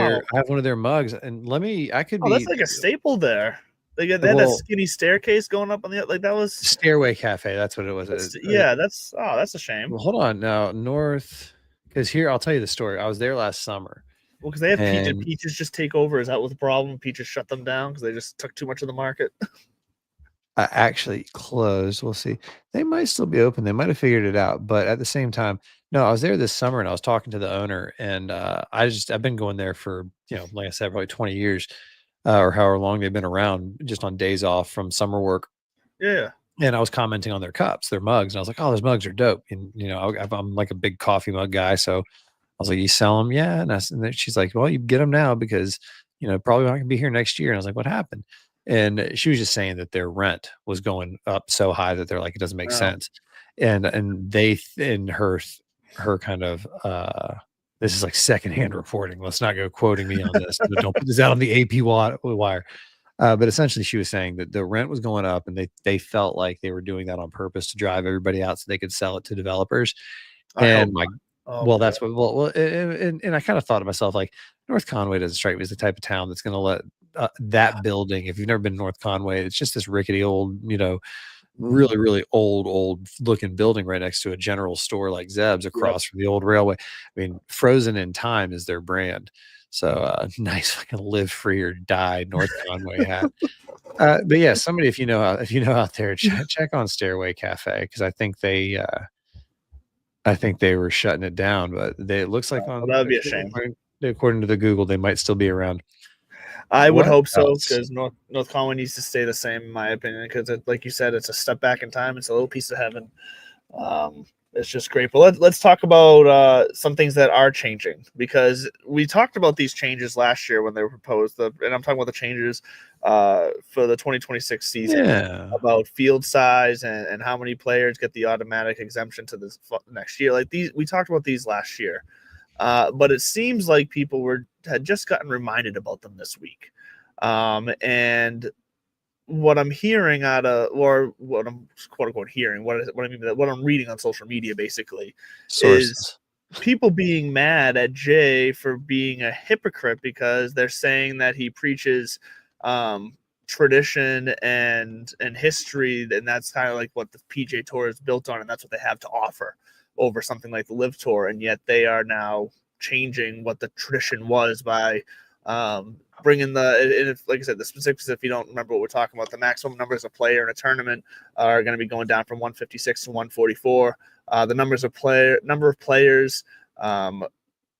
their mugs, and that's like a staple there. They had that skinny staircase going up on the that was Stairway Cafe. That's what it was. That's a shame. Well, hold on now, North, because here I'll tell you the story. I was there last summer. Well, because they have Peaches just take over. Is that what the problem? Peaches shut them down because they just took too much of the market. I actually closed. We'll see. They might still be open. They might have figured it out, but at the same time, no. I was there this summer and I was talking to the owner, and I've been going there for like I said, probably 20 years. Or however long they've been around, just on days off from summer work. Yeah. And I was commenting on their cups, their mugs, and I was like, "Oh, those mugs are dope." And I'm like a big coffee mug guy, so I was like, "You sell them?" Yeah. And then she's like, "Well, you get them now because probably not gonna be here next year." And I was like, "What happened?" And she was just saying that their rent was going up so high that they're like, it doesn't make sense. And they in her kind of this is like secondhand reporting. Let's not go quoting me on this. Don't put this out on the AP wire. But essentially, she was saying that the rent was going up, and they felt like they were doing that on purpose to drive everybody out so they could sell it to developers. And that's what. Well, and I kind of thought to myself, like, North Conway doesn't strike me as the type of town that's going to let that building. If you've never been to North Conway, it's just this rickety old, really, really old looking building right next to a general store like Zeb's across from the old railway. I mean, Frozen in Time is their brand. So nice fucking live free or die North Conway hat. But yeah, somebody, if you know out there, check on Stairway Cafe, because I think they were shutting it down, but it looks like that would be a shame. According to the Google, they might still be around. I would hope so, because North Conway needs to stay the same, in my opinion, because like you said, it's a step back in time. It's a little piece of heaven. It's just great. But let's talk about some things that are changing, because we talked about these changes last year when they were proposed. And I'm talking about the changes for the 2026 season, about field size and how many players get the automatic exemption to this next year. Like we talked about these last year. But it seems like people had just gotten reminded about them this week. And what I'm hearing or what I'm quote unquote hearing, what I'm reading on social media basically is people being mad at Jay for being a hypocrite, because they're saying that he preaches tradition and history, and that's kind of like what the PJ Tour is built on, and that's what they have to offer over something like the Live Tour. And yet they are now changing what the tradition was by bringing and if, like I said, the specifics, if you don't remember what we're talking about, the maximum numbers of player in a tournament are going to be going down from 156 to 144. The number of players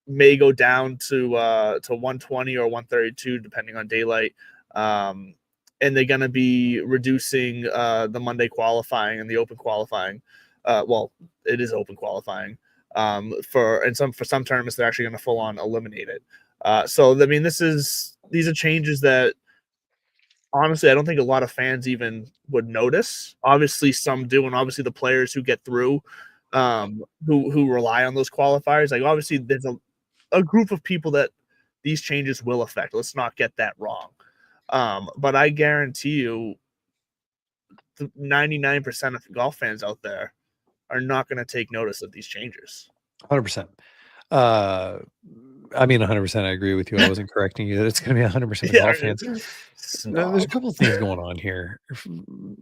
may go down to 120 or 132 depending on daylight. And they're going to be reducing the Monday qualifying and the open qualifying. Well, it is open qualifying. For some tournaments, they're actually going to full on eliminate it. So I mean, these are changes that honestly I don't think a lot of fans even would notice. Obviously, some do, and obviously the players who get through, who rely on those qualifiers, like obviously there's a group of people that these changes will affect. Let's not get that wrong. But I guarantee you, 99% of golf fans out there are not going to take notice of these changes. 100%. I mean, 100%. I agree with you. I wasn't correcting you that it's going to be 100% of golf fans. No, there's a couple of things going on here.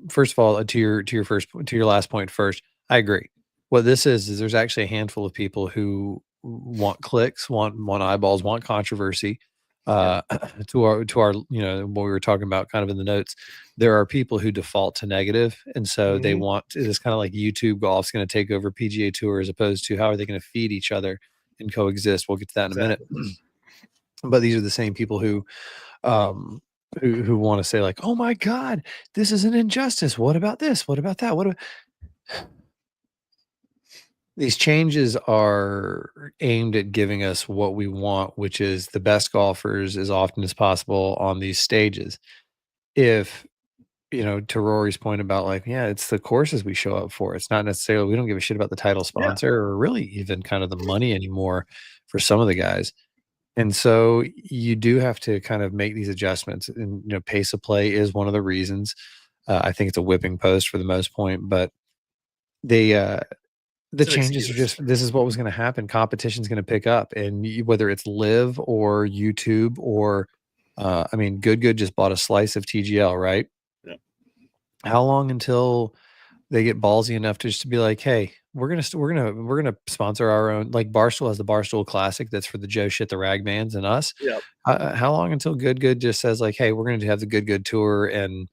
First of all, to your last point first, I agree. What this is there's actually a handful of people who want clicks, want eyeballs, want controversy. To our, you know, what we were talking about kind of in the notes, there are people who default to negative, and so they want, it's kind of like YouTube golf's going to take over PGA Tour as opposed to how are they going to feed each other and coexist. We'll get to that in a minute. But these are the same people who want to say like, oh my God, this is an injustice. What about this? What about that? These changes are aimed at giving us what we want, which is the best golfers as often as possible on these stages. If, you know, to Rory's point about like, yeah, it's the courses we show up for. It's not necessarily, we don't give a shit about the title sponsor or really even kind of the money anymore for some of the guys. And so you do have to kind of make these adjustments, and, you know, pace of play is one of the reasons. I think it's a whipping post for the most point, but the changes are just, this is what was going to happen. Competition's going to pick up, and whether it's Live or YouTube or, I mean, Good just bought a slice of TGL, right? Yeah. How long until they get ballsy enough to just to be like, hey, we're gonna sponsor our own, like Barstool has the Barstool Classic that's for the Joe Shit the Ragmans and us. Yeah. How long until Good just says like, hey, we're going to have the Good tour and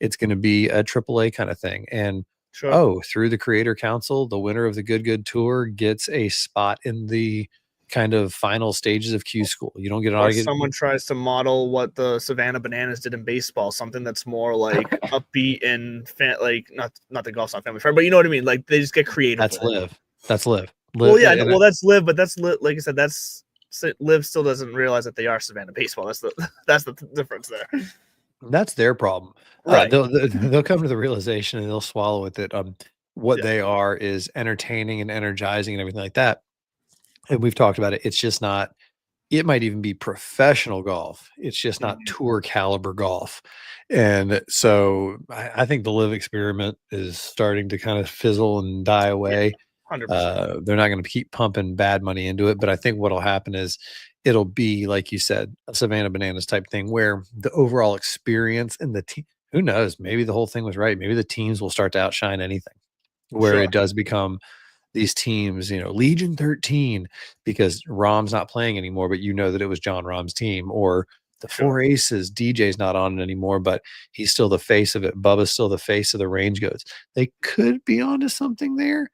it's going to be a AAA kind of thing, and Sure. oh, through the Creator Council, the winner of the Good Tour gets a spot in the kind of final stages of Q School. You don't get an audience. Someone tries to model what the Savannah Bananas did in baseball, something that's more like upbeat and like not the golf's not family friendly, but you know what I mean. Like they just get creative. That's Live. That's Live. Well, yeah, well that's Live, but that's like I said, that's Live still doesn't realize that they are Savannah baseball. That's the difference there. That's their problem. Right. They'll come to the realization and they'll swallow with it. What they are is entertaining and energizing and everything like that. And we've talked about it. It's just not, it might even be professional golf. It's just not tour caliber golf. And so I think the Live experiment is starting to kind of fizzle and die away. 100%. They're not going to keep pumping bad money into it. But I think what'll happen is it'll be, like you said, a Savannah Bananas type thing where the overall experience and the team, who knows, maybe the whole thing was right. Maybe the teams will start to outshine anything, where it does become these teams, you know, Legion 13, because Rahm's not playing anymore, but you know that it was John Rahm's team, or the Four Aces, DJ's not on it anymore, but he's still the face of it. Bubba's still the face of the Range Goats. They could be onto something there.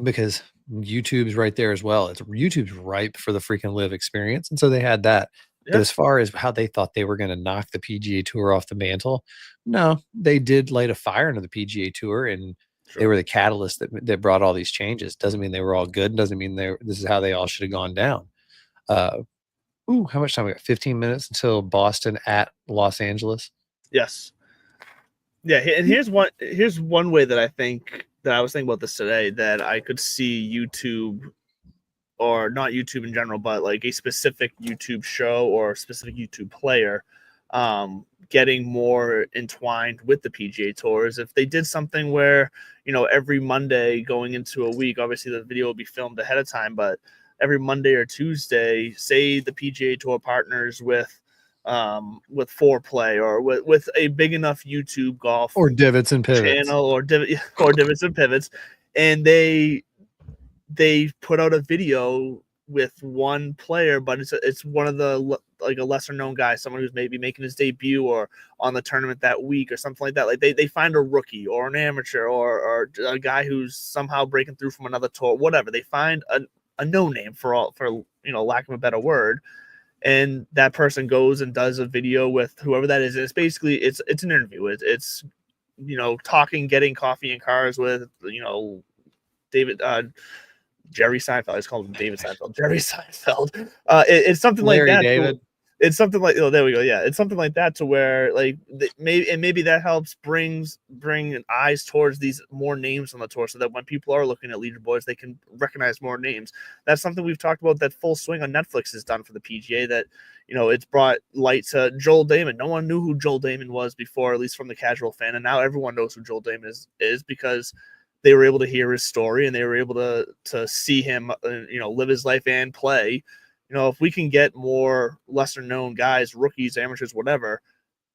Because YouTube's right there as well. YouTube's ripe for the freaking Live experience. And so they had that. Yeah. But as far as how they thought they were going to knock the PGA Tour off the mantle, no, they did light a fire into the PGA Tour, and they were the catalyst that brought all these changes. Doesn't mean they were all good. Doesn't mean this is how they all should have gone down. How much time we got? 15 minutes until Boston at Los Angeles. Yes. Yeah, and here's one way that I was thinking about this today, that I could see YouTube, or not YouTube in general, but like a specific YouTube show or a specific YouTube player getting more entwined with the PGA Tours. If they did something where, you know, every Monday going into a week, obviously the video will be filmed ahead of time, but every Monday or Tuesday, say the PGA Tour partners with Foreplay or with a big enough YouTube golf or Divots and Pivots channel or Divots and Pivots, and they put out a video with one player, but it's one of the like a lesser known guy, someone who's maybe making his debut or on the tournament that week or something like that. Like they find a rookie or an amateur or a guy who's somehow breaking through from another tour, whatever. They find a no name for lack of a better word, and that person goes and does a video with whoever that is. And it's basically it's an interview. It's talking, getting coffee in cars with David. Jerry Seinfeld. I just called him David Seinfeld. Jerry Seinfeld. It's something Larry like that. David. It's something like there we go. Yeah, it's something like that to where like maybe that helps bring eyes towards these more names on the tour, so that when people are looking at leaderboards, they can recognize more names. That's something we've talked about that Full Swing on Netflix has done for the PGA. That it's brought light to Joel Damon. No one knew who Joel Damon was before, at least from the casual fan, and now everyone knows who Joel Damon is because they were able to hear his story and they were able to see him, live his life and play. If we can get more lesser known guys, rookies, amateurs, whatever,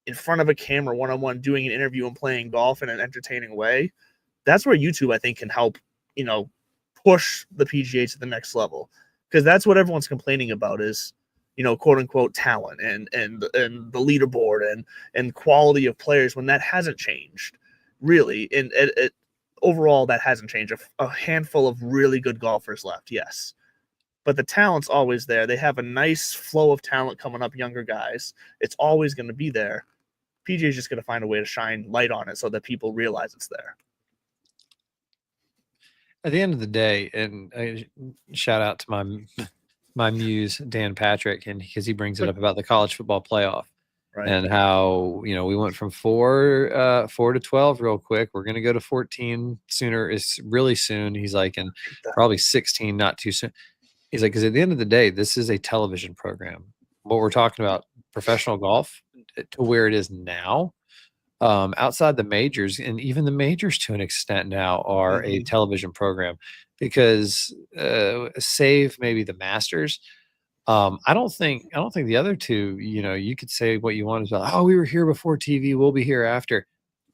in front of a camera, one-on-one, doing an interview and playing golf in an entertaining way, that's where YouTube, I think, can help, push the PGA to the next level. Because that's what everyone's complaining about is, quote unquote talent and the leaderboard and quality of players, when that hasn't changed really. And it overall, that hasn't changed. A handful of really good golfers left, yes. But the talent's always there. They have a nice flow of talent coming up, younger guys. It's always going to be there. PGA is just going to find a way to shine light on it so that people realize it's there. At the end of the day, and I shout out to my muse, Dan Patrick, and because he brings it up about the college football playoff. Right. And how, we went from 4 to 12 real quick. We're going to go to 14 sooner. It's really soon. He's like, and probably 16, not too soon. He's like, because at the end of the day, this is a television program. What we're talking about, professional golf to where it is now, outside the majors, and even the majors to an extent now are a television program, because save maybe the Masters. I don't think the other two, you could say what you want about, oh, we were here before TV, we'll be here after.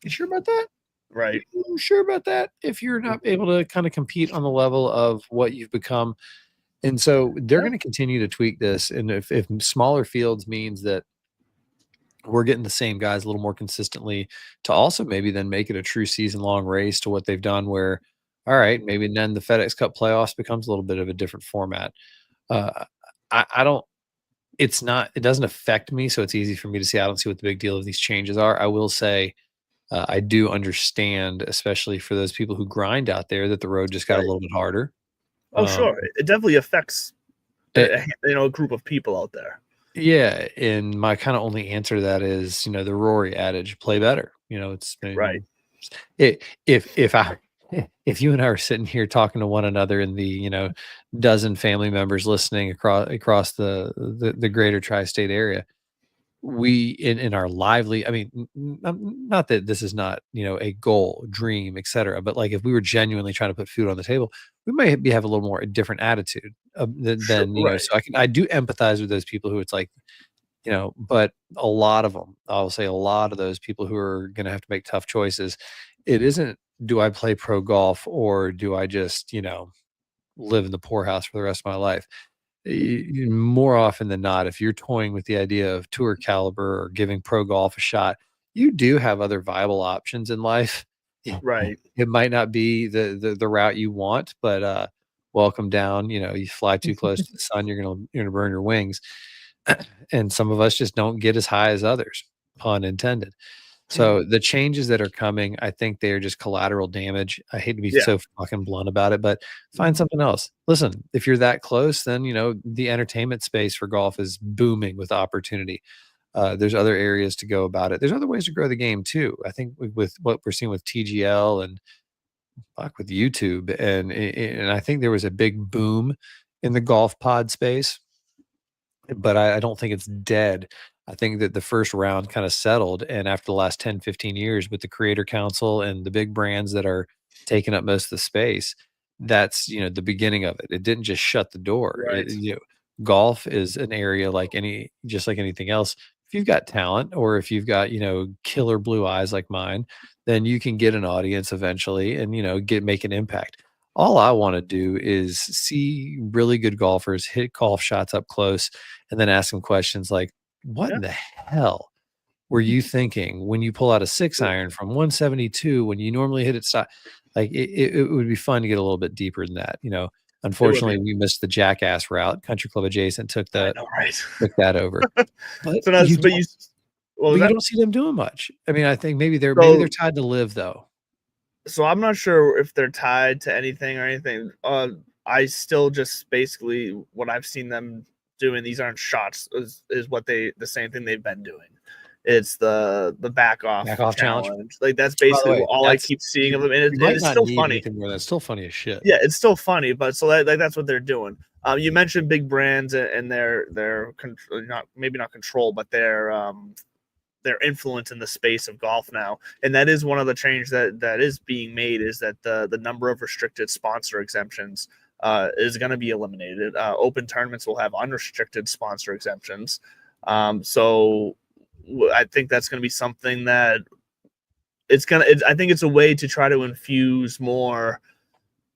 You sure about that? Right. You sure about that? If you're not able to kind of compete on the level of what you've become. And so they're going to continue to tweak this. And if smaller fields means that we're getting the same guys a little more consistently, to also maybe then make it a true season long race to what they've done, where, all right, maybe then the FedEx Cup playoffs becomes a little bit of a different format. It doesn't affect me, so it's easy for me to see. I don't see what the big deal of these changes are. I will say I do understand, especially for those people who grind out there, that the road just got a little bit harder. Oh, sure. It definitely affects a group of people out there. Yeah, and my kind of only answer to that is, the Rory adage, play better. It's right. If you and I are sitting here talking to one another and the dozen family members listening across the greater tri-state area, we in our lively, I mean, not that this is not a goal, dream, etc., but like if we were genuinely trying to put food on the table, we might have a little more a different attitude than right. So I do empathize with those people who it's like, but a lot of them, I'll say a lot of those people who are going to have to make tough choices, it isn't, do I play pro golf or do I just, live in the poorhouse for the rest of my life? More often than not, if you're toying with the idea of tour caliber or giving pro golf a shot, you do have other viable options in life. Right. It might not be the route you want, but welcome down. You fly too close to the sun, you're gonna burn your wings. And some of us just don't get as high as others, pun intended. So the changes that are coming, I think they are just collateral damage. I hate to be so fucking blunt about it, but find something else. Listen, if you're that close, then, the entertainment space for golf is booming with opportunity. There's other areas to go about it. There's other ways to grow the game too. I think with what we're seeing with TGL and with YouTube, and I think there was a big boom in the golf pod space, but I don't think it's dead. I think that the first round kind of settled, and after the last 10, 15 years with the Creator Council and the big brands that are taking up most of the space, that's, the beginning of it. It didn't just shut the door. Right. Golf is an area just like anything else. If you've got talent, or if you've got, killer blue eyes like mine, then you can get an audience eventually and, make an impact. All I want to do is see really good golfers hit golf shots up close and then ask them questions like, what in the hell were you thinking when you pull out a 6-iron from 172 when you normally hit it like it would be fun to get a little bit deeper than that. Unfortunately we missed the Jackass route. Country Club Adjacent took I know, right? that over. But So that's, you what was that? don't see them doing much. I mean, I think maybe they're tied to live though. So I'm not sure if they're tied to anything or anything. I still just basically what I've seen them doing. These aren't shots. Is what the same thing they've been doing. It's the back off challenge. Like that's basically all I keep seeing of them, and it's still funny. That's still funny as shit. Yeah, it's still funny, but so that's what they're doing. You mentioned big brands and their not control, but their influence in the space of golf now, and that is one of the changes that is being made, is that the number of restricted sponsor exemptions is going to be eliminated. Open tournaments will have unrestricted sponsor exemptions. So I think that's going to be something that I think it's a way to try to infuse more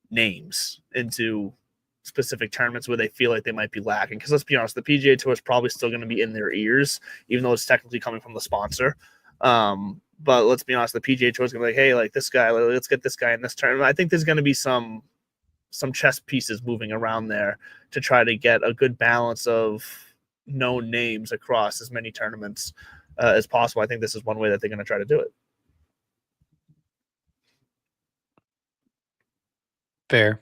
names into specific tournaments where they feel like they might be lacking. Because let's be honest, the PGA Tour is probably still going to be in their ears, even though it's technically coming from the sponsor. But let's be honest, the PGA Tour is going to be like, hey, like this guy, let's get this guy in this tournament. I think there's going to be some chess pieces moving around there to try to get a good balance of known names across as many tournaments as possible. I think this is one way that they're going to try to do it. Fair.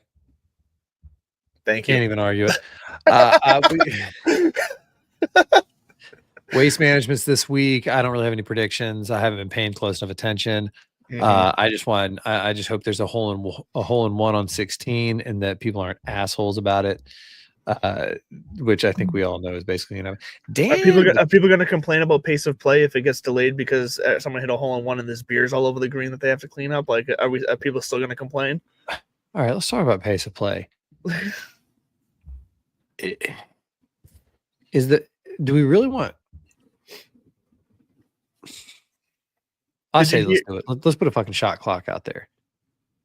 Thank you. Can't even argue it. Waste management's this week. I don't really have any predictions. I haven't been paying close enough attention. I just hope there's a hole in one on 16 and that people aren't assholes about it. Which I think we all know is basically, damn. Are people going to complain about pace of play if it gets delayed because someone hit a hole in one and there's beers all over the green that they have to clean up? Like, are people still going to complain? All right, let's talk about pace of play. Do we really want? Let's do it. Let's put a fucking shot clock out there.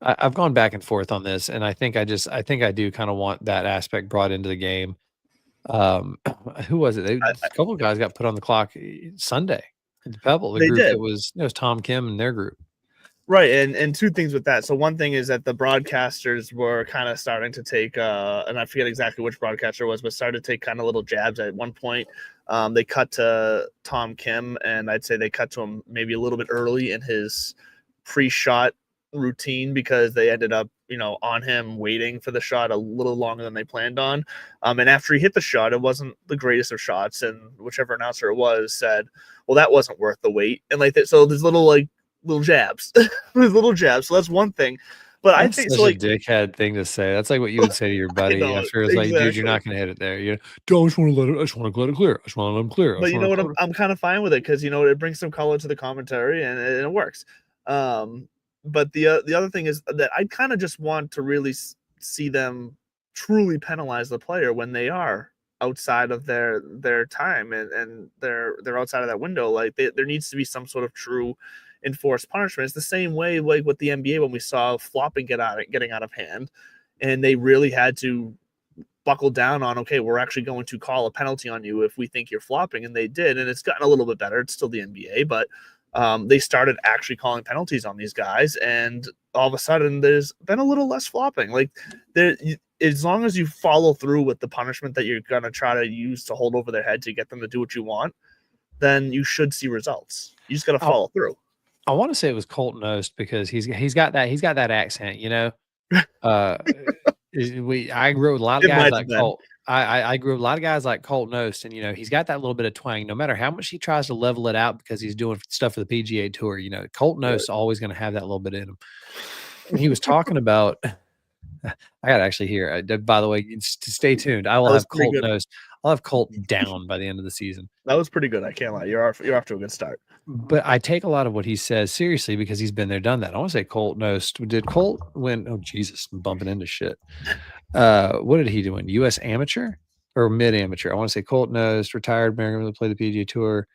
I've gone back and forth on this, and I think I do kind of want that aspect brought into the game. Who was it? A couple of guys got put on the clock Sunday at the Pebble. The group that was Tom Kim and their group. Right, and two things with that. So one thing is that the broadcasters were kind of starting to take, and I forget exactly which broadcaster it was, but started to take kind of little jabs at one point. They cut to Tom Kim, and I'd say they cut to him maybe a little bit early in his pre-shot routine because they ended up, on him waiting for the shot a little longer than they planned on. And after he hit the shot, it wasn't the greatest of shots, and whichever announcer it was said, well, that wasn't worth the wait. And like that, so there's little jabs. There's little jabs. So that's one thing. But I think such a dickhead thing to say. That's like what you would say to your buddy after it's like, dude, you're not going to hit it there. Don't just want to let it. I just want to let it clear. I just want to let him clear. But you know what? I'm kind of fine with it because it brings some color to the commentary and it works. But the other thing is that I kind of just want to really see them truly penalize the player when they are outside of their time and they're outside of that window. Like there needs to be some sort of true enforced punishment. It's the same way like with the NBA when we saw flopping getting out of hand, and they really had to buckle down on, okay, we're actually going to call a penalty on you if we think you're flopping, and they did, and it's gotten a little bit better. It's still the NBA, but they started actually calling penalties on these guys, and all of a sudden there's been a little less flopping. Like as long as you follow through with the punishment that you're going to try to use to hold over their head to get them to do what you want, then you should see results. You just got to follow through. I want to say it was Colton Oast because he's got that accent, I grew with a lot of guys like Colt. I grew with a lot of guys like Colton Oast, and he's got that little bit of twang. No matter how much he tries to level it out because he's doing stuff for the PGA Tour, Colton Oast is always going to have that little bit in him. And he was talking about. I got to actually hear. By the way, stay tuned. I will have Colton Oast. I'll have Colt down by the end of the season. That was pretty good. I can't lie. You're off to a good start. But I take a lot of what he says seriously because he's been there, done that. I want to say Colt Nost. Did Colt win? Oh, Jesus, I'm bumping into shit. What did he do in U.S. amateur or mid-amateur? I want to say Colt Nost, retired American to play the PGA Tour.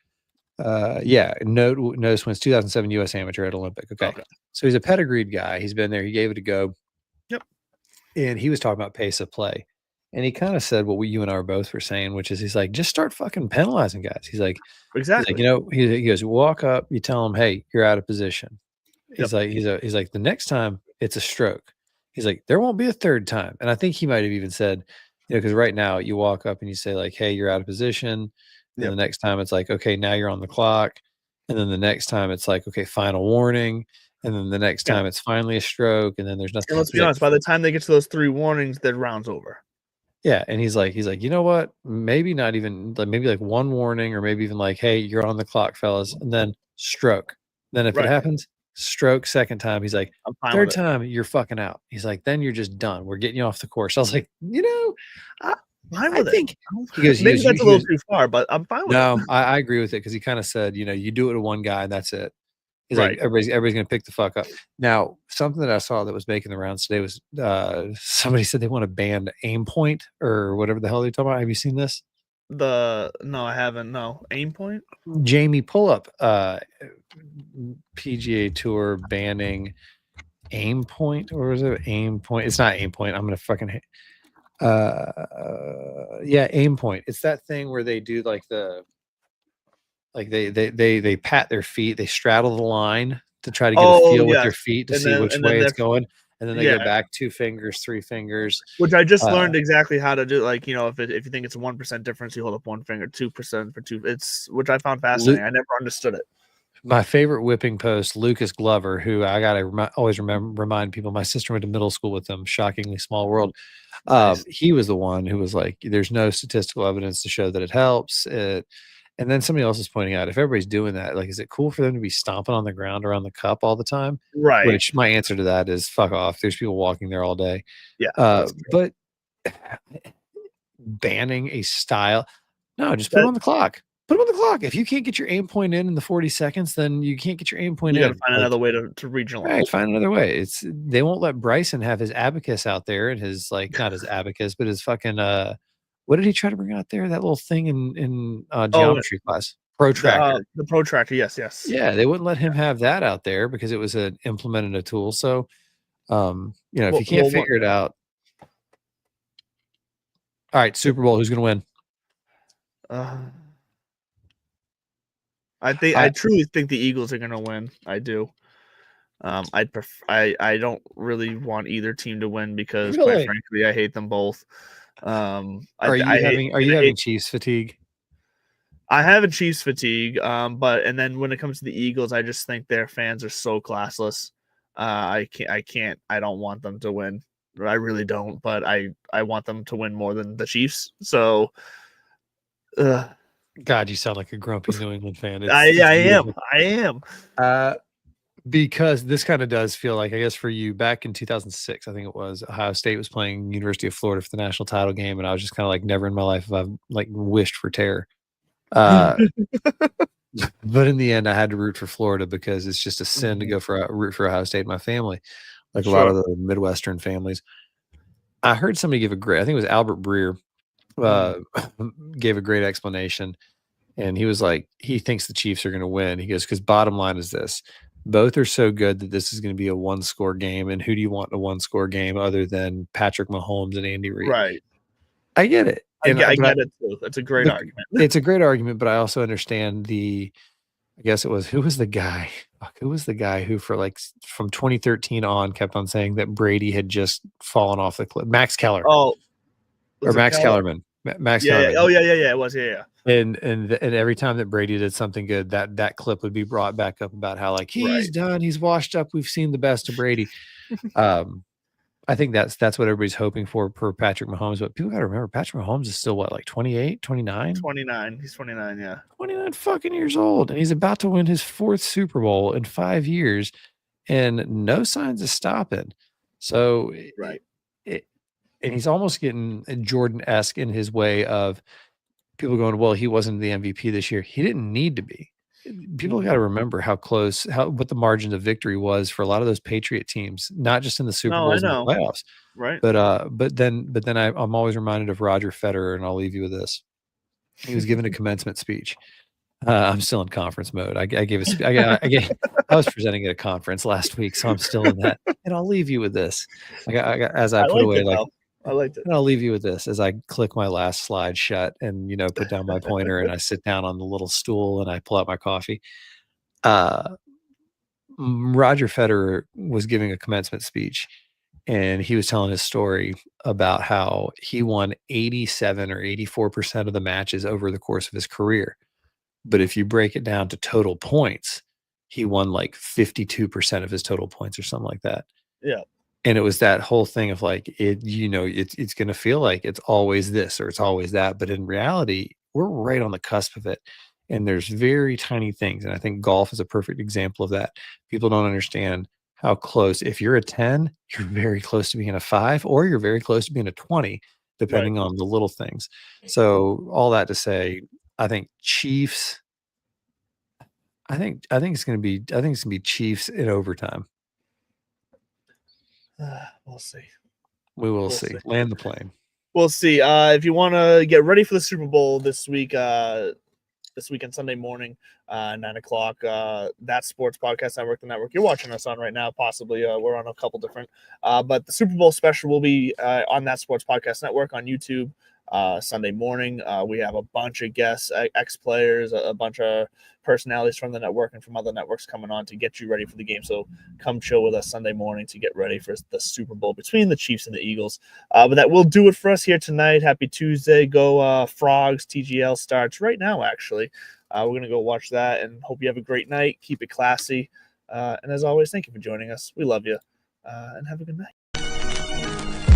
Nost wins 2007 U.S. amateur at Olympic. Okay. So he's a pedigreed guy. He's been there. He gave it a go. Yep. and he was talking about pace of play. And he kind of said what you and I were both were saying, which is he's like, just start fucking penalizing guys. He's like, Exactly. he goes, you walk up, you tell them, hey, you're out of position. He's Yep. he's like, the next time it's a stroke. He's like, there won't be a third time. And I think he might have even said, because right now you walk up and you say like, hey, you're out of position. And the next time it's like, okay, now you're on the clock. And then the next time it's like, okay, final warning. And then the next time it's finally a stroke. And then there's nothing. And let's be honest, by the time they get to those 3 warnings, the round's over. Yeah. And he's like, you know what? Maybe not even like maybe like 1 warning, or maybe even like, hey, you're on the clock, fellas. And then stroke. Then if it happens, stroke second time. He's like, third time, you're fucking out. He's like, then you're just done. We're getting you off the course. I was like, I think he goes, maybe that's a little too far, but I'm fine with it. No, I agree with it, because he kind of said, you do it to one guy and that's it. He's like, everybody's gonna pick the fuck up. Now, something that I saw that was making the rounds today was somebody said they want to ban aim point or whatever the hell they're talking about. Have you seen this? No, I haven't. No, aim point. Jamie, pull up PGA Tour banning aim point, or is it aim point? It's not aim point. I'm gonna fucking aim point. It's that thing where they do like they pat their feet, they straddle the line to try to get a feel with their feet to see which way it's going, and then they go back 2 fingers, 3 fingers. Which I just learned exactly how to do. Like, if you think it's a 1% difference, you hold up 1 finger, 2% for 2. Which I found fascinating. I never understood it. My favorite whipping post, Lucas Glover, who I gotta always remind people. My sister went to middle school with him. Shockingly small world. Nice. He was the one who was like, "There's no statistical evidence to show that it helps." And then somebody else is pointing out, if everybody's doing that, like, is it cool for them to be stomping on the ground around the cup all the time? Right. Which my answer to that is fuck off. There's people walking there all day. Yeah. But banning a style, no, just put it on the clock. Put them on the clock. If you can't get your aim point in the 40 seconds, then you can't get your aim point in. You got to find another way to regionalize. Right, find another way. They won't let Bryson have his abacus out there, and his not his abacus, but his fucking what did he try to bring out there? That little thing in geometry class, protractor. The protractor, yes. Yeah, they wouldn't let him have that out there because it was implemented a tool. So, if you can't figure it out, all right, Super Bowl, who's going to win? I truly think the Eagles are going to win. I do. I don't really want either team to win because, quite frankly, I hate them both. Are you having Chiefs fatigue? I have a Chiefs fatigue. And then when it comes to the Eagles, I just think their fans are so classless. I don't want them to win. I really don't. But I want them to win more than the Chiefs. So. God, you sound like a grumpy New England fan. I am. Because this kind of does feel like, I guess for you, back in 2006, I think it was, Ohio State was playing University of Florida for the national title game, and I was just kind of like, never in my life have I like wished for terror. But in the end, I had to root for Florida because it's just a sin to go root for Ohio State in my family, like a lot of the Midwestern families. I heard somebody give I think it was Albert Breer, gave a great explanation, and he was like, he thinks the Chiefs are going to win. He goes, because bottom line is this: both are so good that this is going to be a 1-score game. And who do you want in a 1-score game other than Patrick Mahomes and Andy Reid? Right. I get it. I get it too. That's a great argument. It's a great argument, but I also understand I guess it was, who was the guy who from 2013 on kept on saying that Brady had just fallen off the cliff? Max Keller. Oh, or Max Kellerman. Max Kellerman. Oh, yeah. It was, yeah. And every time that Brady did something good, that clip would be brought back up about how like he's done, he's washed up, we've seen the best of Brady. I think that's what everybody's hoping for per Patrick Mahomes. But people got to remember, Patrick Mahomes is still what, like 28, 29? 29. He's 29, yeah. 29 fucking years old, and he's about to win his 4th Super Bowl in 5 years, and no signs of stopping. So and he's almost getting Jordan-esque in his way of people going, well, he wasn't the MVP this year. He didn't need to be. People got to remember what the margin of victory was for a lot of those Patriot teams, not just in the Super Bowls and the playoffs. Right. But then I'm always reminded of Roger Federer, and I'll leave you with this. He was given a commencement speech. I'm still in conference mode. I gave I was presenting at a conference last week, so I'm still in that. And I'll leave you with this. As I put liked away it, though. I liked it. and I'll leave you with this as I click my last slide shut and put down my pointer and I sit down on the little stool and I pull out my coffee. Roger Federer was giving a commencement speech, and he was telling his story about how he won 87 or 84% of the matches over the course of his career. But if you break it down to total points, he won like 52% of his total points or something like that. Yeah. And it was that whole thing of like, it's going to feel like it's always this or it's always that. But in reality, we're right on the cusp of it. And there's very tiny things. And I think golf is a perfect example of that. People don't understand how close. If you're a 10, you're very close to being a 5, or you're very close to being a 20, depending on the little things. So all that to say, I think Chiefs. I think it's going to be Chiefs in overtime. We'll see. We'll see. Land the plane. We'll see. If you want to get ready for the Super Bowl this weekend, Sunday morning, 9:00, that Sports Podcast Network, the network you're watching us on right now. Possibly, we're on a couple different. But the Super Bowl special will be on that Sports Podcast Network on YouTube Sunday morning. We have a bunch of guests, ex-players, a bunch of personalities from the network and from other networks coming on to get you ready for the game. So come chill with us Sunday morning to get ready for the Super Bowl between the Chiefs and the Eagles. But that will do it for us here tonight. Happy Tuesday. Go Frogs. TGL starts right now, actually. We're going to go watch that and hope you have a great night. Keep it classy. And as always, thank you for joining us. We love you. And have a good night.